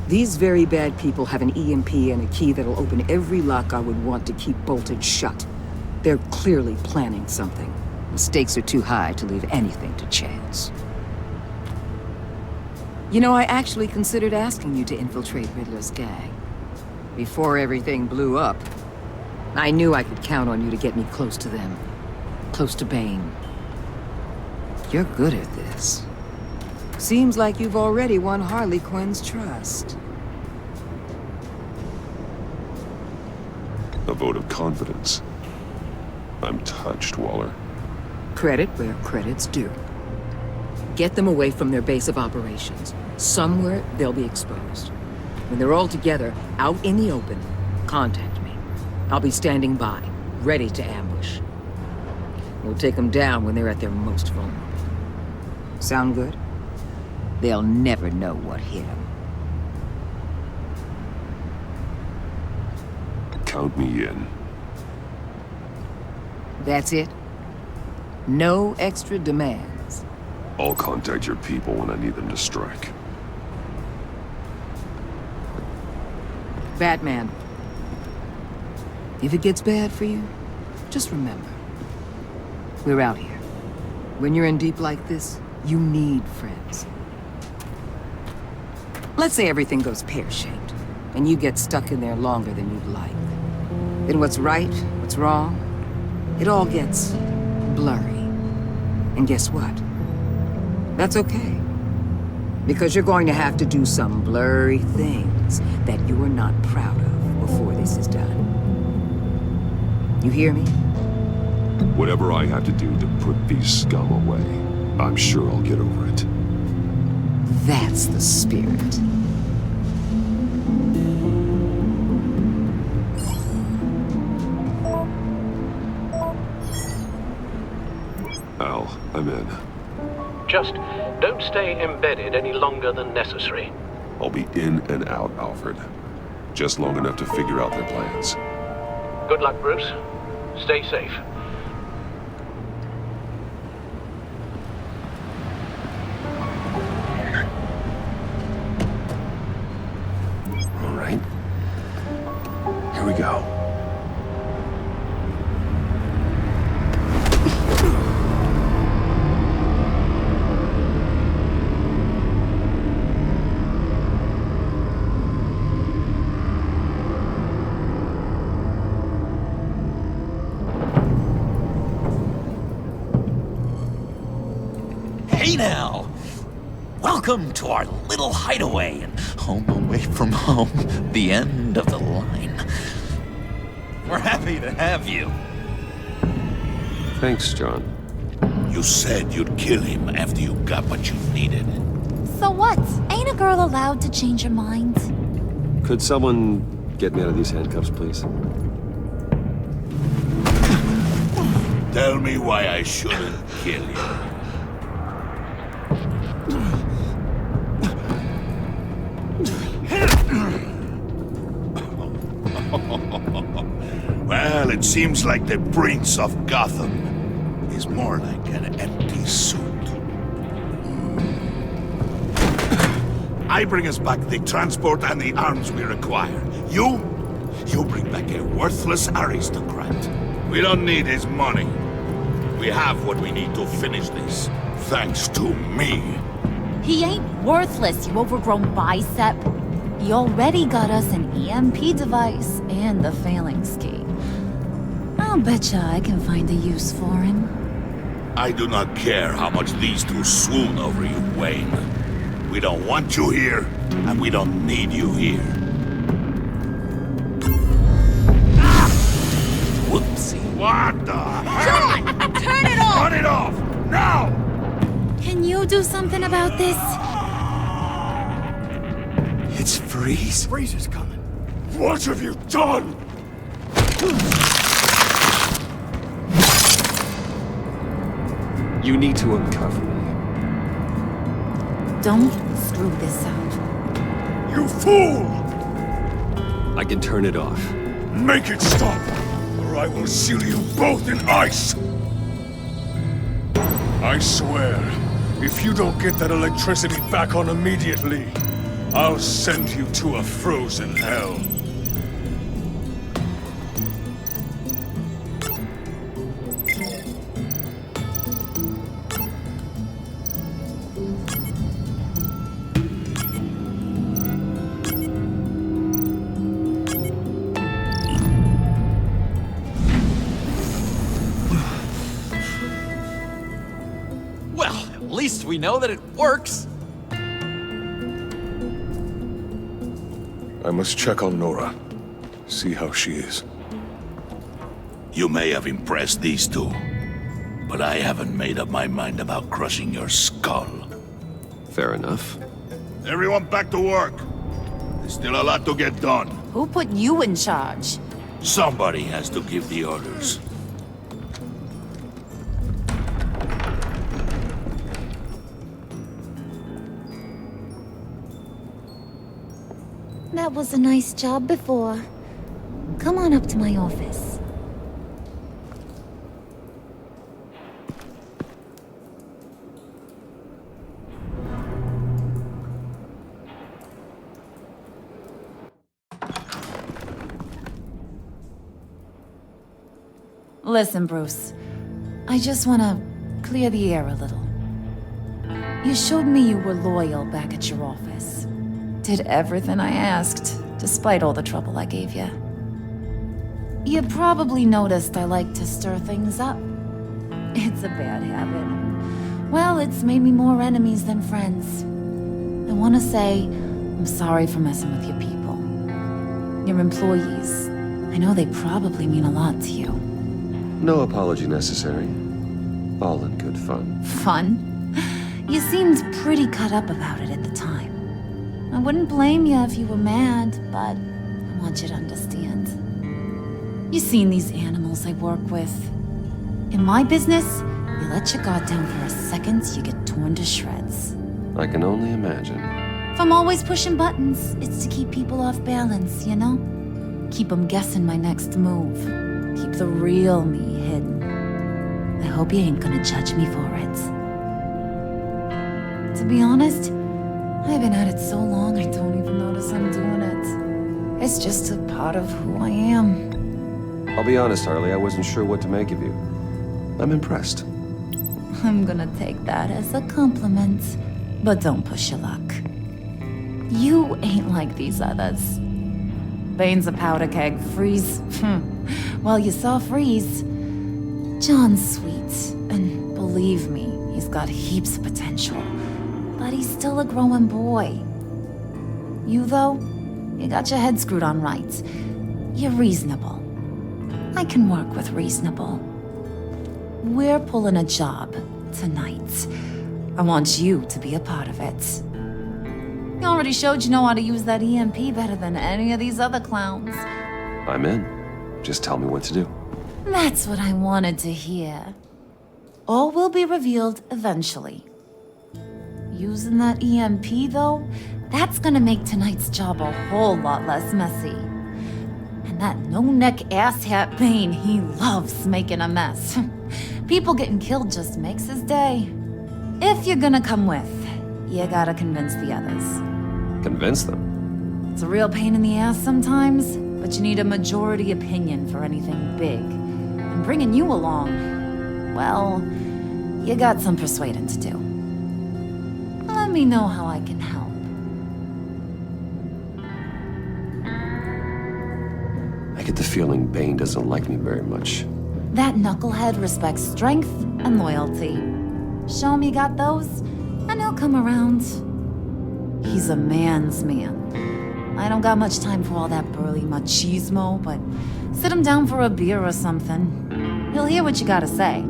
these very bad people have an EMP and a key that'll open every lock I would want to keep bolted shut. They're clearly planning something. The stakes are too high to leave anything to chance. You know, I actually considered asking you to infiltrate Riddler's gang. Before everything blew up, I knew I could count on you to get me close to them. Close to Bane. You're good at this. Seems like you've already won Harley Quinn's trust. A vote of confidence. I'm touched, Waller. Credit where credit's due. Get them away from their base of operations. Somewhere they'll be exposed. When they're all together, out in the open, contact me. I'll be standing by, ready to ambush. We'll take them down when they're at their most vulnerable. Sound good? They'll never know what hit them. Count me in. That's it? No extra demands? I'll contact your people when I need them to strike. Batman. If it gets bad for you, just remember. We're out here. When you're in deep like this, you need friends. Let's say everything goes pear-shaped, and you get stuck in there longer than you'd like. Then what's right, what's wrong, it all gets blurry. And guess what? That's okay. Because you're going to have to do some blurry things that you are not proud of before this is done. You hear me? Whatever I have to do to put these scum away, I'm sure I'll get over it. That's the spirit. Al, I'm in. Just don't stay embedded any longer than necessary. I'll be in and out, Alfred. Just long enough to figure out their plans. Good luck, Bruce. Stay safe. All right. Here we go. Hey now! Welcome to our little hideaway and home away from home, the end of the line. We're happy to have you. Thanks, John. You said you'd kill him after you got what you needed. So what? Ain't a girl allowed to change her mind? Could someone get me out of these handcuffs, please? Tell me why I shouldn't kill you. Well, it seems like the Prince of Gotham is more like an empty suit. I bring us back the transport and the arms we require. You bring back a worthless aristocrat. We don't need his money. We have what we need to finish this, thanks to me. He ain't worthless, you overgrown bicep. He already got us an EMP device and the phalanx key. I'll betcha I can find a use for him. I do not care how much these two swoon over you, Wayne. We don't want you here, and we don't need you here. Ah! Whoopsie. What the? John! Turn it off! Turn it off! Now! Can you do something about this? It's Freeze. Freeze is coming. What have you done? You need to uncover me. Don't screw this up. You fool! I can turn it off. Make it stop, or I will seal you both in ice! I swear, if you don't get that electricity back on immediately, I'll send you to a frozen hell. At least we know that it works. I must check on Nora. See how she is. You may have impressed these two, but I haven't made up my mind about crushing your skull. Fair enough. Everyone back to work. There's still a lot to get done. Who put you in charge? Somebody has to give the orders. That was a nice job before. Come on up to my office. Listen, Bruce. I just want to clear the air a little. You showed me you were loyal back at your office. Did everything I asked, despite all the trouble I gave you. You probably noticed I like to stir things up. It's a bad habit. Well, it's made me more enemies than friends. I want to say I'm sorry for messing with your people. Your employees. I know they probably mean a lot to you. No apology necessary. All in good fun. Fun? You seemed pretty cut up about it at the time. I wouldn't blame you if you were mad, but I want you to understand. You've seen these animals I work with. In my business, you let your guard down for a second, you get torn to shreds. I can only imagine. If I'm always pushing buttons, it's to keep people off balance, you know? Keep them guessing my next move. Keep the real me hidden. I hope you ain't gonna judge me for it. To be honest, I've been at it so long I don't even notice I'm doing it. It's just a part of who I am. I'll be honest, Harley, I wasn't sure what to make of you. I'm impressed. I'm gonna take that as a compliment, but don't push your luck. You ain't like these others. Bane's a powder keg, Freeze. Well, you saw Freeze. John's sweet, and believe me, he's got heaps of potential. But he's still a growing boy. You, though, you got your head screwed on right. You're reasonable. I can work with reasonable. We're pulling a job tonight. I want you to be a part of it. You already showed you know how to use that EMP better than any of these other clowns. I'm in. Just tell me what to do. That's what I wanted to hear. All will be revealed eventually. Using that EMP, though, that's gonna make tonight's job a whole lot less messy. And that no-neck asshat Bane, he loves making a mess. People getting killed just makes his day. If you're gonna come with, you gotta convince the others. Convince them? It's a real pain in the ass sometimes, but you need a majority opinion for anything big. And bringing you along, well, you got some persuading to do. Let me know how I can help. I get the feeling Bane doesn't like me very much. That knucklehead respects strength and loyalty. Show him you got those, and he'll come around. He's a man's man. I don't got much time for all that burly machismo, but sit him down for a beer or something. He'll hear what you gotta say.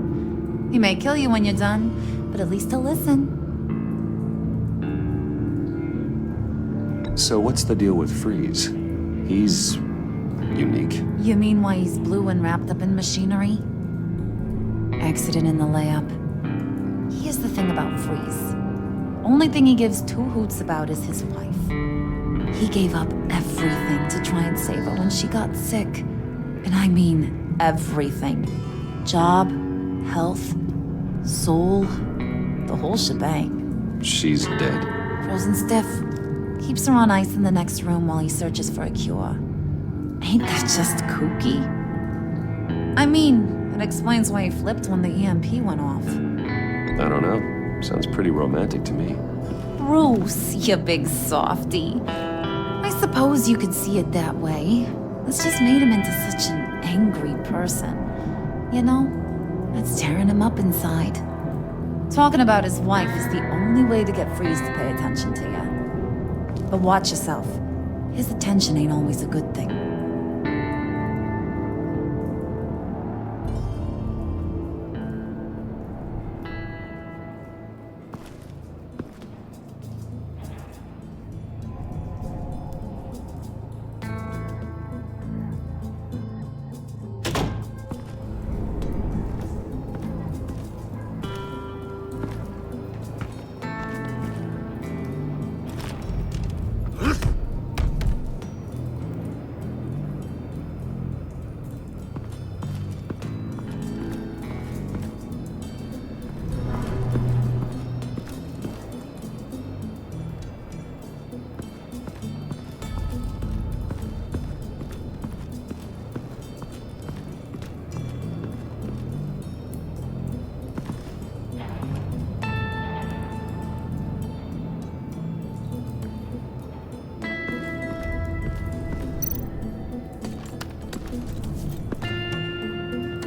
He may kill you when you're done, but at least he'll listen. So what's the deal with Freeze? He's unique. You mean why he's blue and wrapped up in machinery? Accident in the lab. Here's the thing about Freeze. Only thing he gives two hoots about is his wife. He gave up everything to try and save her when she got sick. And I mean everything. Job, health, soul, the whole shebang. She's dead. Frozen stiff. Keeps her on ice in the next room while he searches for a cure. Ain't that just kooky? I mean, it explains why he flipped when the EMP went off. I don't know. Sounds pretty romantic to me. Bruce, you big softy. I suppose you could see it that way. It's just made him into such an angry person. You know, that's tearing him up inside. Talking about his wife is the only way to get Freeze to pay attention to you. But watch yourself. His attention ain't always a good thing.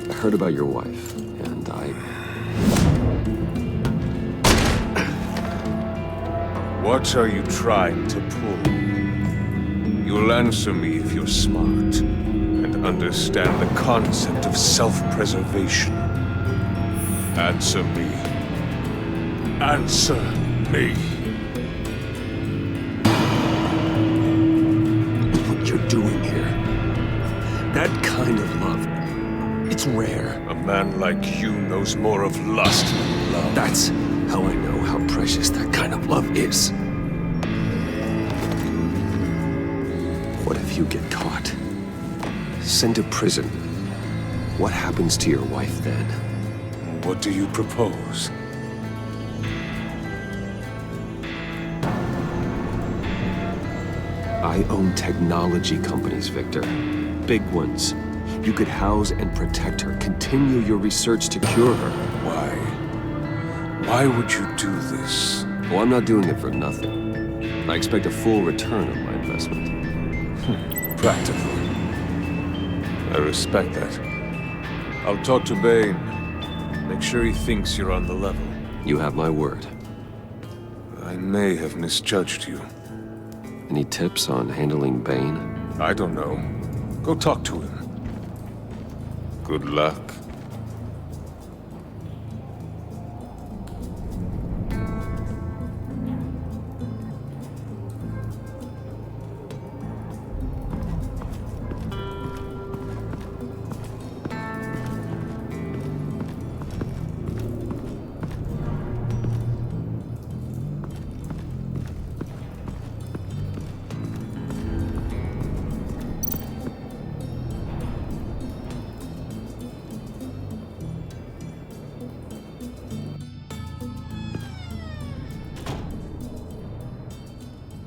I heard about your wife, and What are you trying to pull? You'll answer me if you're smart and understand the concept of self-preservation. Answer me. Answer me. What you're doing here, that kind of love, it's rare. A man like you knows more of lust than love. That's how I know how precious that kind of love is. What if you get caught? Sent to prison? What happens to your wife then? What do you propose? I own technology companies, Victor. Big ones. You could house and protect her, continue your research to cure her. Why? Why would you do this? Well, I'm not doing it for nothing. I expect a full return on my investment. Practical. I respect that. I'll talk to Bane. Make sure he thinks you're on the level. You have my word. I may have misjudged you. Any tips on handling Bane? I don't know. Go talk to him. Good luck.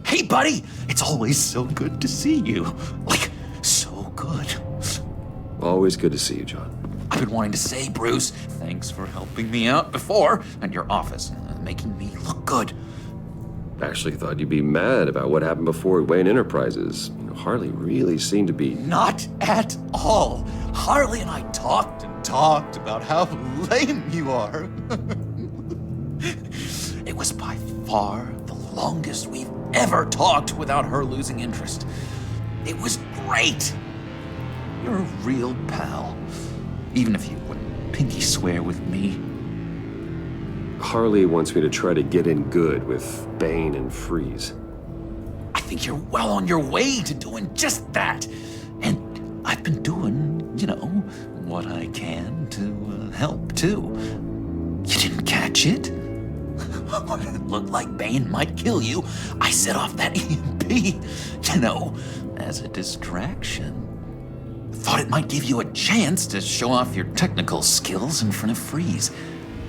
Hey, buddy! It's always so good to see you. Like, so good. Always good to see you, John. I've been wanting to say, Bruce, thanks for helping me out before, and your office, making me look good. Actually thought you'd be mad about what happened before at Wayne Enterprises. You know, Harley really seemed to be... Not at all. Harley and I talked and talked about how lame you are. It was by far the longest we've ever talked without her losing interest. It was great. You're a real pal. Even if you wouldn't pinky swear with me. Harley wants me to try to get in good with Bane and Freeze. I think you're well on your way to doing just that. And I've been doing, you know, what I can to help, too. You didn't catch it? When it looked like Bane might kill you, I set off that EMP, you know, as a distraction. Thought it might give you a chance to show off your technical skills in front of Freeze.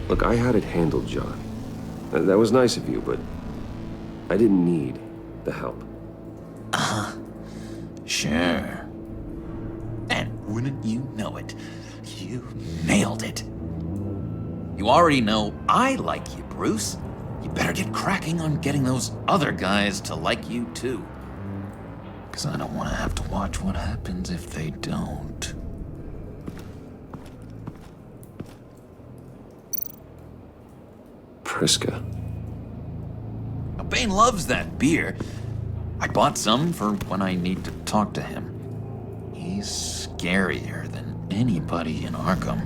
Look, I had it handled, John. That was nice of you, but I didn't need the help. Sure. And wouldn't you know it, you nailed it. You already know I like you, Bruce. You better get cracking on getting those other guys to like you too. 'Cause I don't want to have to watch what happens if they don't. Priska. Now, Bane loves that beer. I bought some for when I need to talk to him. He's scarier than anybody in Arkham.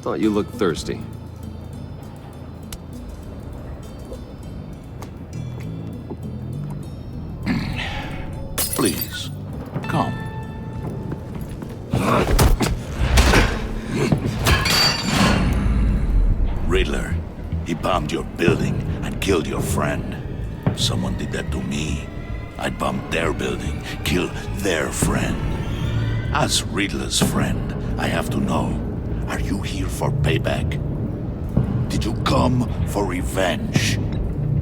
Thought you looked thirsty. Please, come. Riddler, he bombed your building and killed your friend. Someone did that to me. I bombed their building, killed their friend. As Riddler's friend, I have to know. Are you here for payback? Did you come for revenge?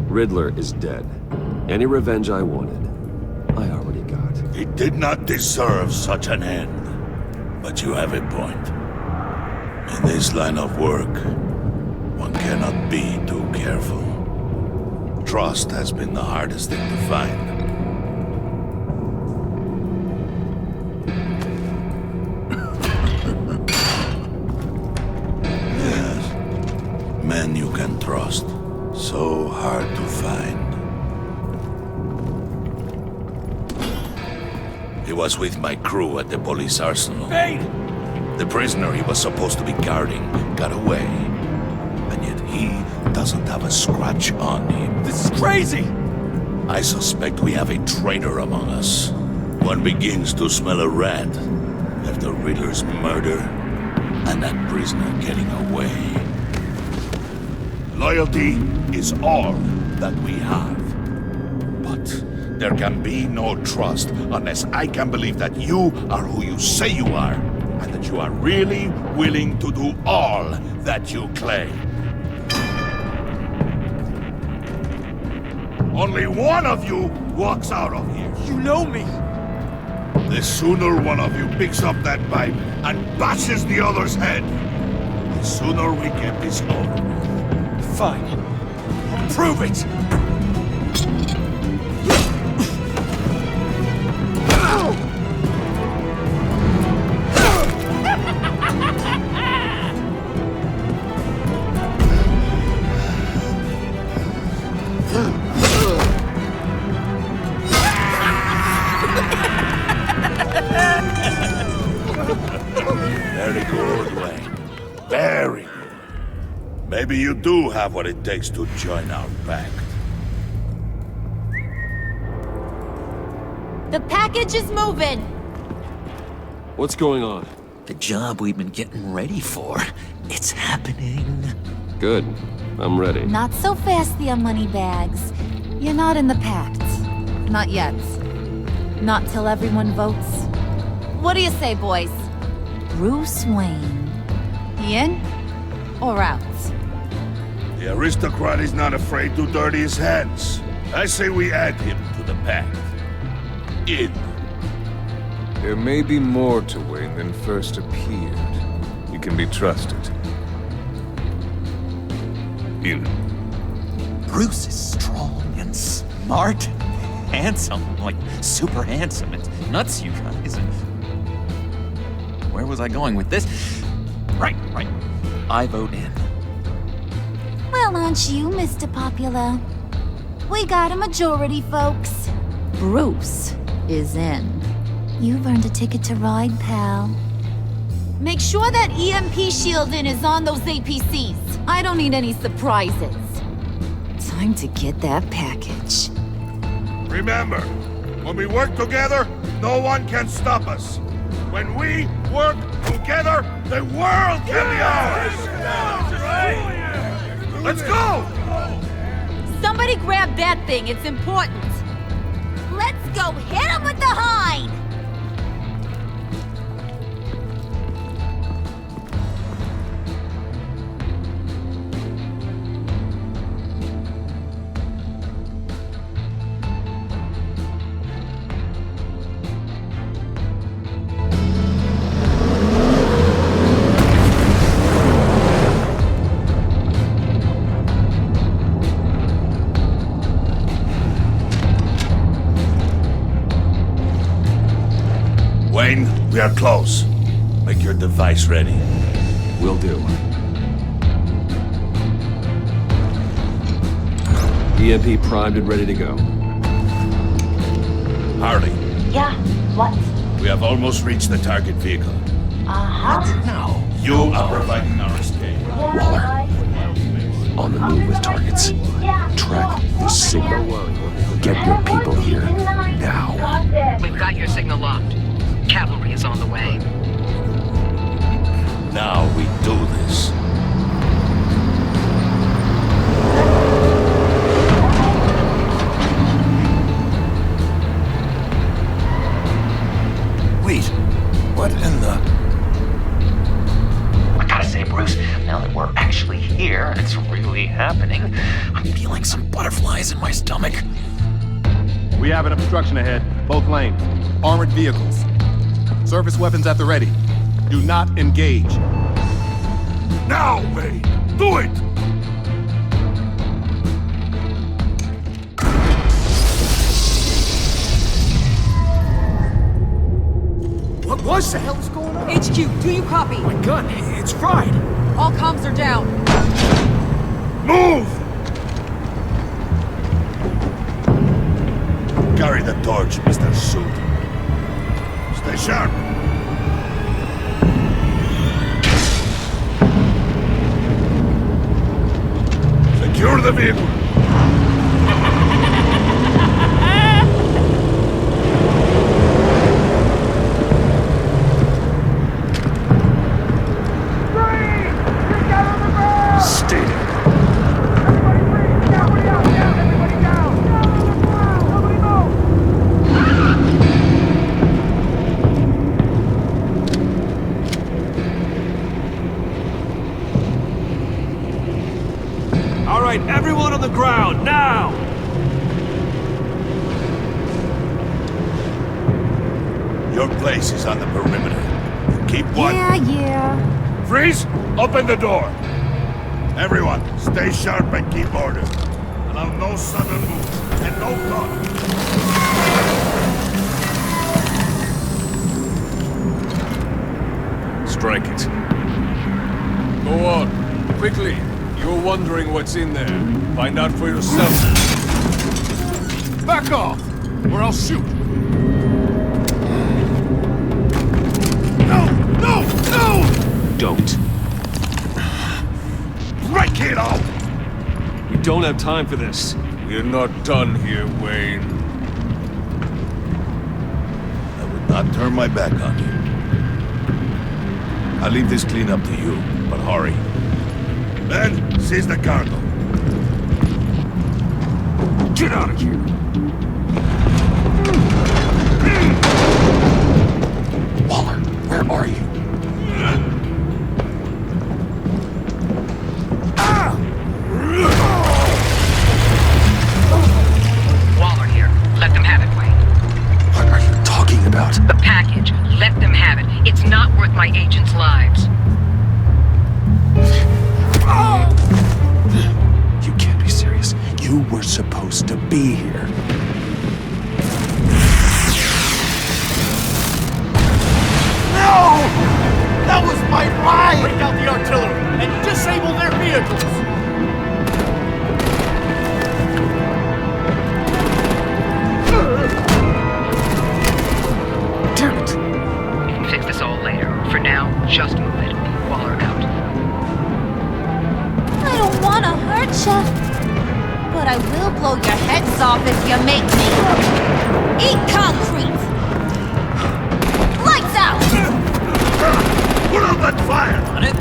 Riddler is dead. Any revenge I wanted, I already got. He did not deserve such an end. But you have a point. In this line of work, one cannot be too careful. Trust has been the hardest thing to find. Men you can trust. So hard to find. He was with my crew at the police arsenal. Bane! The prisoner he was supposed to be guarding got away. And yet he doesn't have a scratch on him. This is crazy! I suspect we have a traitor among us. One begins to smell a rat after Riddler's murder and that prisoner getting away. Loyalty is all that we have. But there can be no trust unless I can believe that you are who you say you are, and that you are really willing to do all that you claim. Only one of you walks out of here. You know me! The sooner one of you picks up that pipe and bashes the other's head, the sooner we get this over. Fine. I'll prove it! Very good, Wayne. Very good. Maybe you do have what it takes to join our pact. The package is moving! What's going on? The job we've been getting ready for. It's happening. Good. I'm ready. Not so fast, the Moneybags. You're not in the Pact. Not yet. Not till everyone votes. What do you say, boys? Bruce Wayne. In or out? The aristocrat is not afraid to dirty his hands. I say we add him to the pact. In. There may be more to Wayne than first appeared. You can be trusted. In. Bruce is strong and smart. Smart, handsome, like super handsome. It's nuts, you guys. Where was I going with this? Right. I vote in. Well, aren't you, Mr. Popular? We got a majority, folks. Bruce is in. You've earned a ticket to ride, pal. Make sure that EMP shielding is on those APCs. I don't need any surprises. Time to get that package. Remember, when we work together, no one can stop us. When we work together, the world can be ours! Let's go! Somebody grab that thing, it's important. Let's go hit him with the hind! Wayne, we are close. Make your device ready. Will do. EMP primed and ready to go. Harley, Yeah, what? we have almost reached the target vehicle. Uh-huh. Now, you are providing our escape. Waller. On the move with targets. Track the signal. Get your people here. Now. We've got your signal locked. Cavalry is on the way. Now we do this. Wait, what in the... I gotta say, Bruce, now that we're actually here and it's really happening, I'm feeling some butterflies in my stomach. We have an obstruction ahead, both lanes. Armored vehicles. Surface weapons at the ready. Do not engage. Now, Wayne! Do it! What the hell is going on? HQ, do you copy? My gun, it's fried. All comms are down. Move! Carry the torch, Mr. Suit. Stay sharp. Secure the vehicle. Stay there. All right, everyone on the ground, now! Your place is on the perimeter. Keep one. Yeah. Freeze! Open the door. Everyone, stay sharp and keep order. Allow no sudden moves and no blood. Strike it. Go on. Quickly. You're wondering what's in there. Find out for yourself. Back off, or I'll shoot. No! Don't. Break it out! We don't have time for this. We're not done here, Wayne. I would not turn my back on you. I'll leave this clean up to you, but hurry. Then, seize the cargo. Get out of here! Waller, where are you? Waller here. Let them have it, Wayne. What are you talking about? The package. Let them have it. It's not worth my agents' lives. You can't be serious. You were supposed to be here. No! That was my ride! Break out the artillery and disable their vehicles! Damn it! We can fix this all later. For now, just move it. While we're out. I don't want to hurt ya, but I will blow your heads off if you make me. Eat concrete! Lights out! Put out that fire! On it!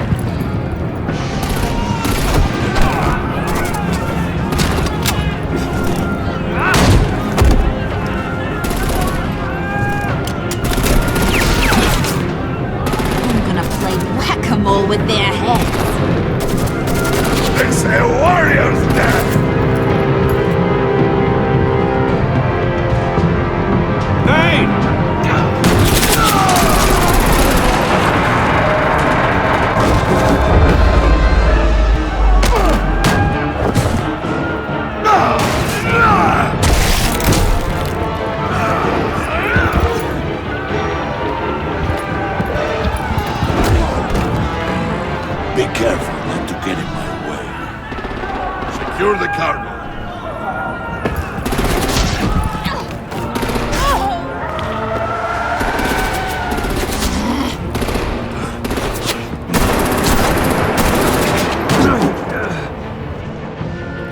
I'm gonna play whack-a-mole with their heads. They say a warrior's death! Hey! Be careful not to get in my way. Secure the cargo.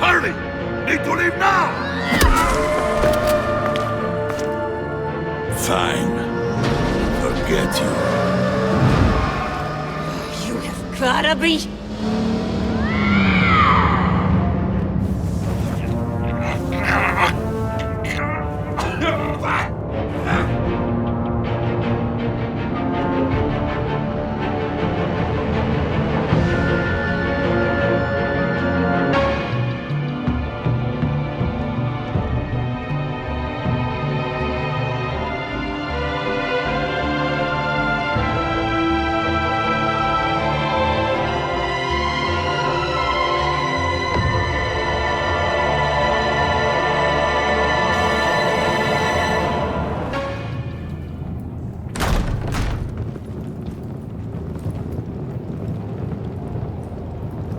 Hurry! Need to leave now! Fine. Forget you. You have gotta be...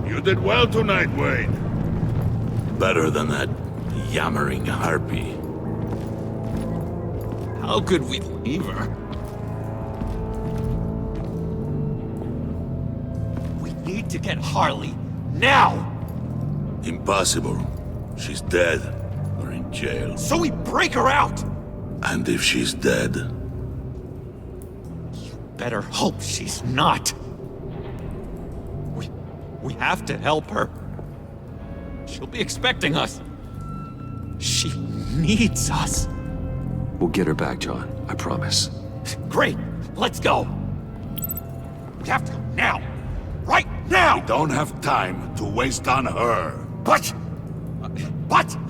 You did well tonight, Wayne. Better than that yammering harpy. How could we leave her? We need to get Harley, now! Impossible. She's dead or in jail. So we break her out! And if she's dead, Better hope she's not. We have to help her. She'll be expecting us. She needs us. We'll get her back, John. I promise. Great. Let's go. We have to go now. Right now! we don't have time to waste on her. But...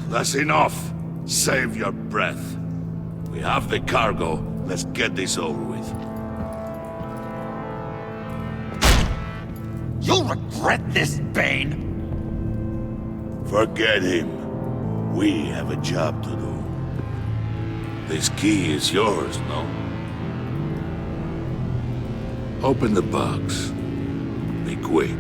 That's enough. Save your breath. We have the cargo. Let's get this over with. You'll regret this, Bane! Forget him. We have a job to do. This key is yours, no? Open the box. Be quick.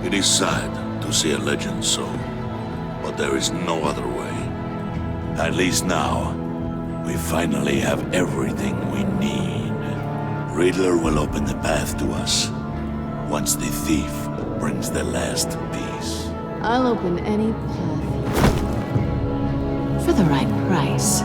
It is sad to see a legend so, but there is no other way. At least now, we finally have everything we need. Riddler will open the path to us, once the thief brings the last piece. I'll open any path. For the right price.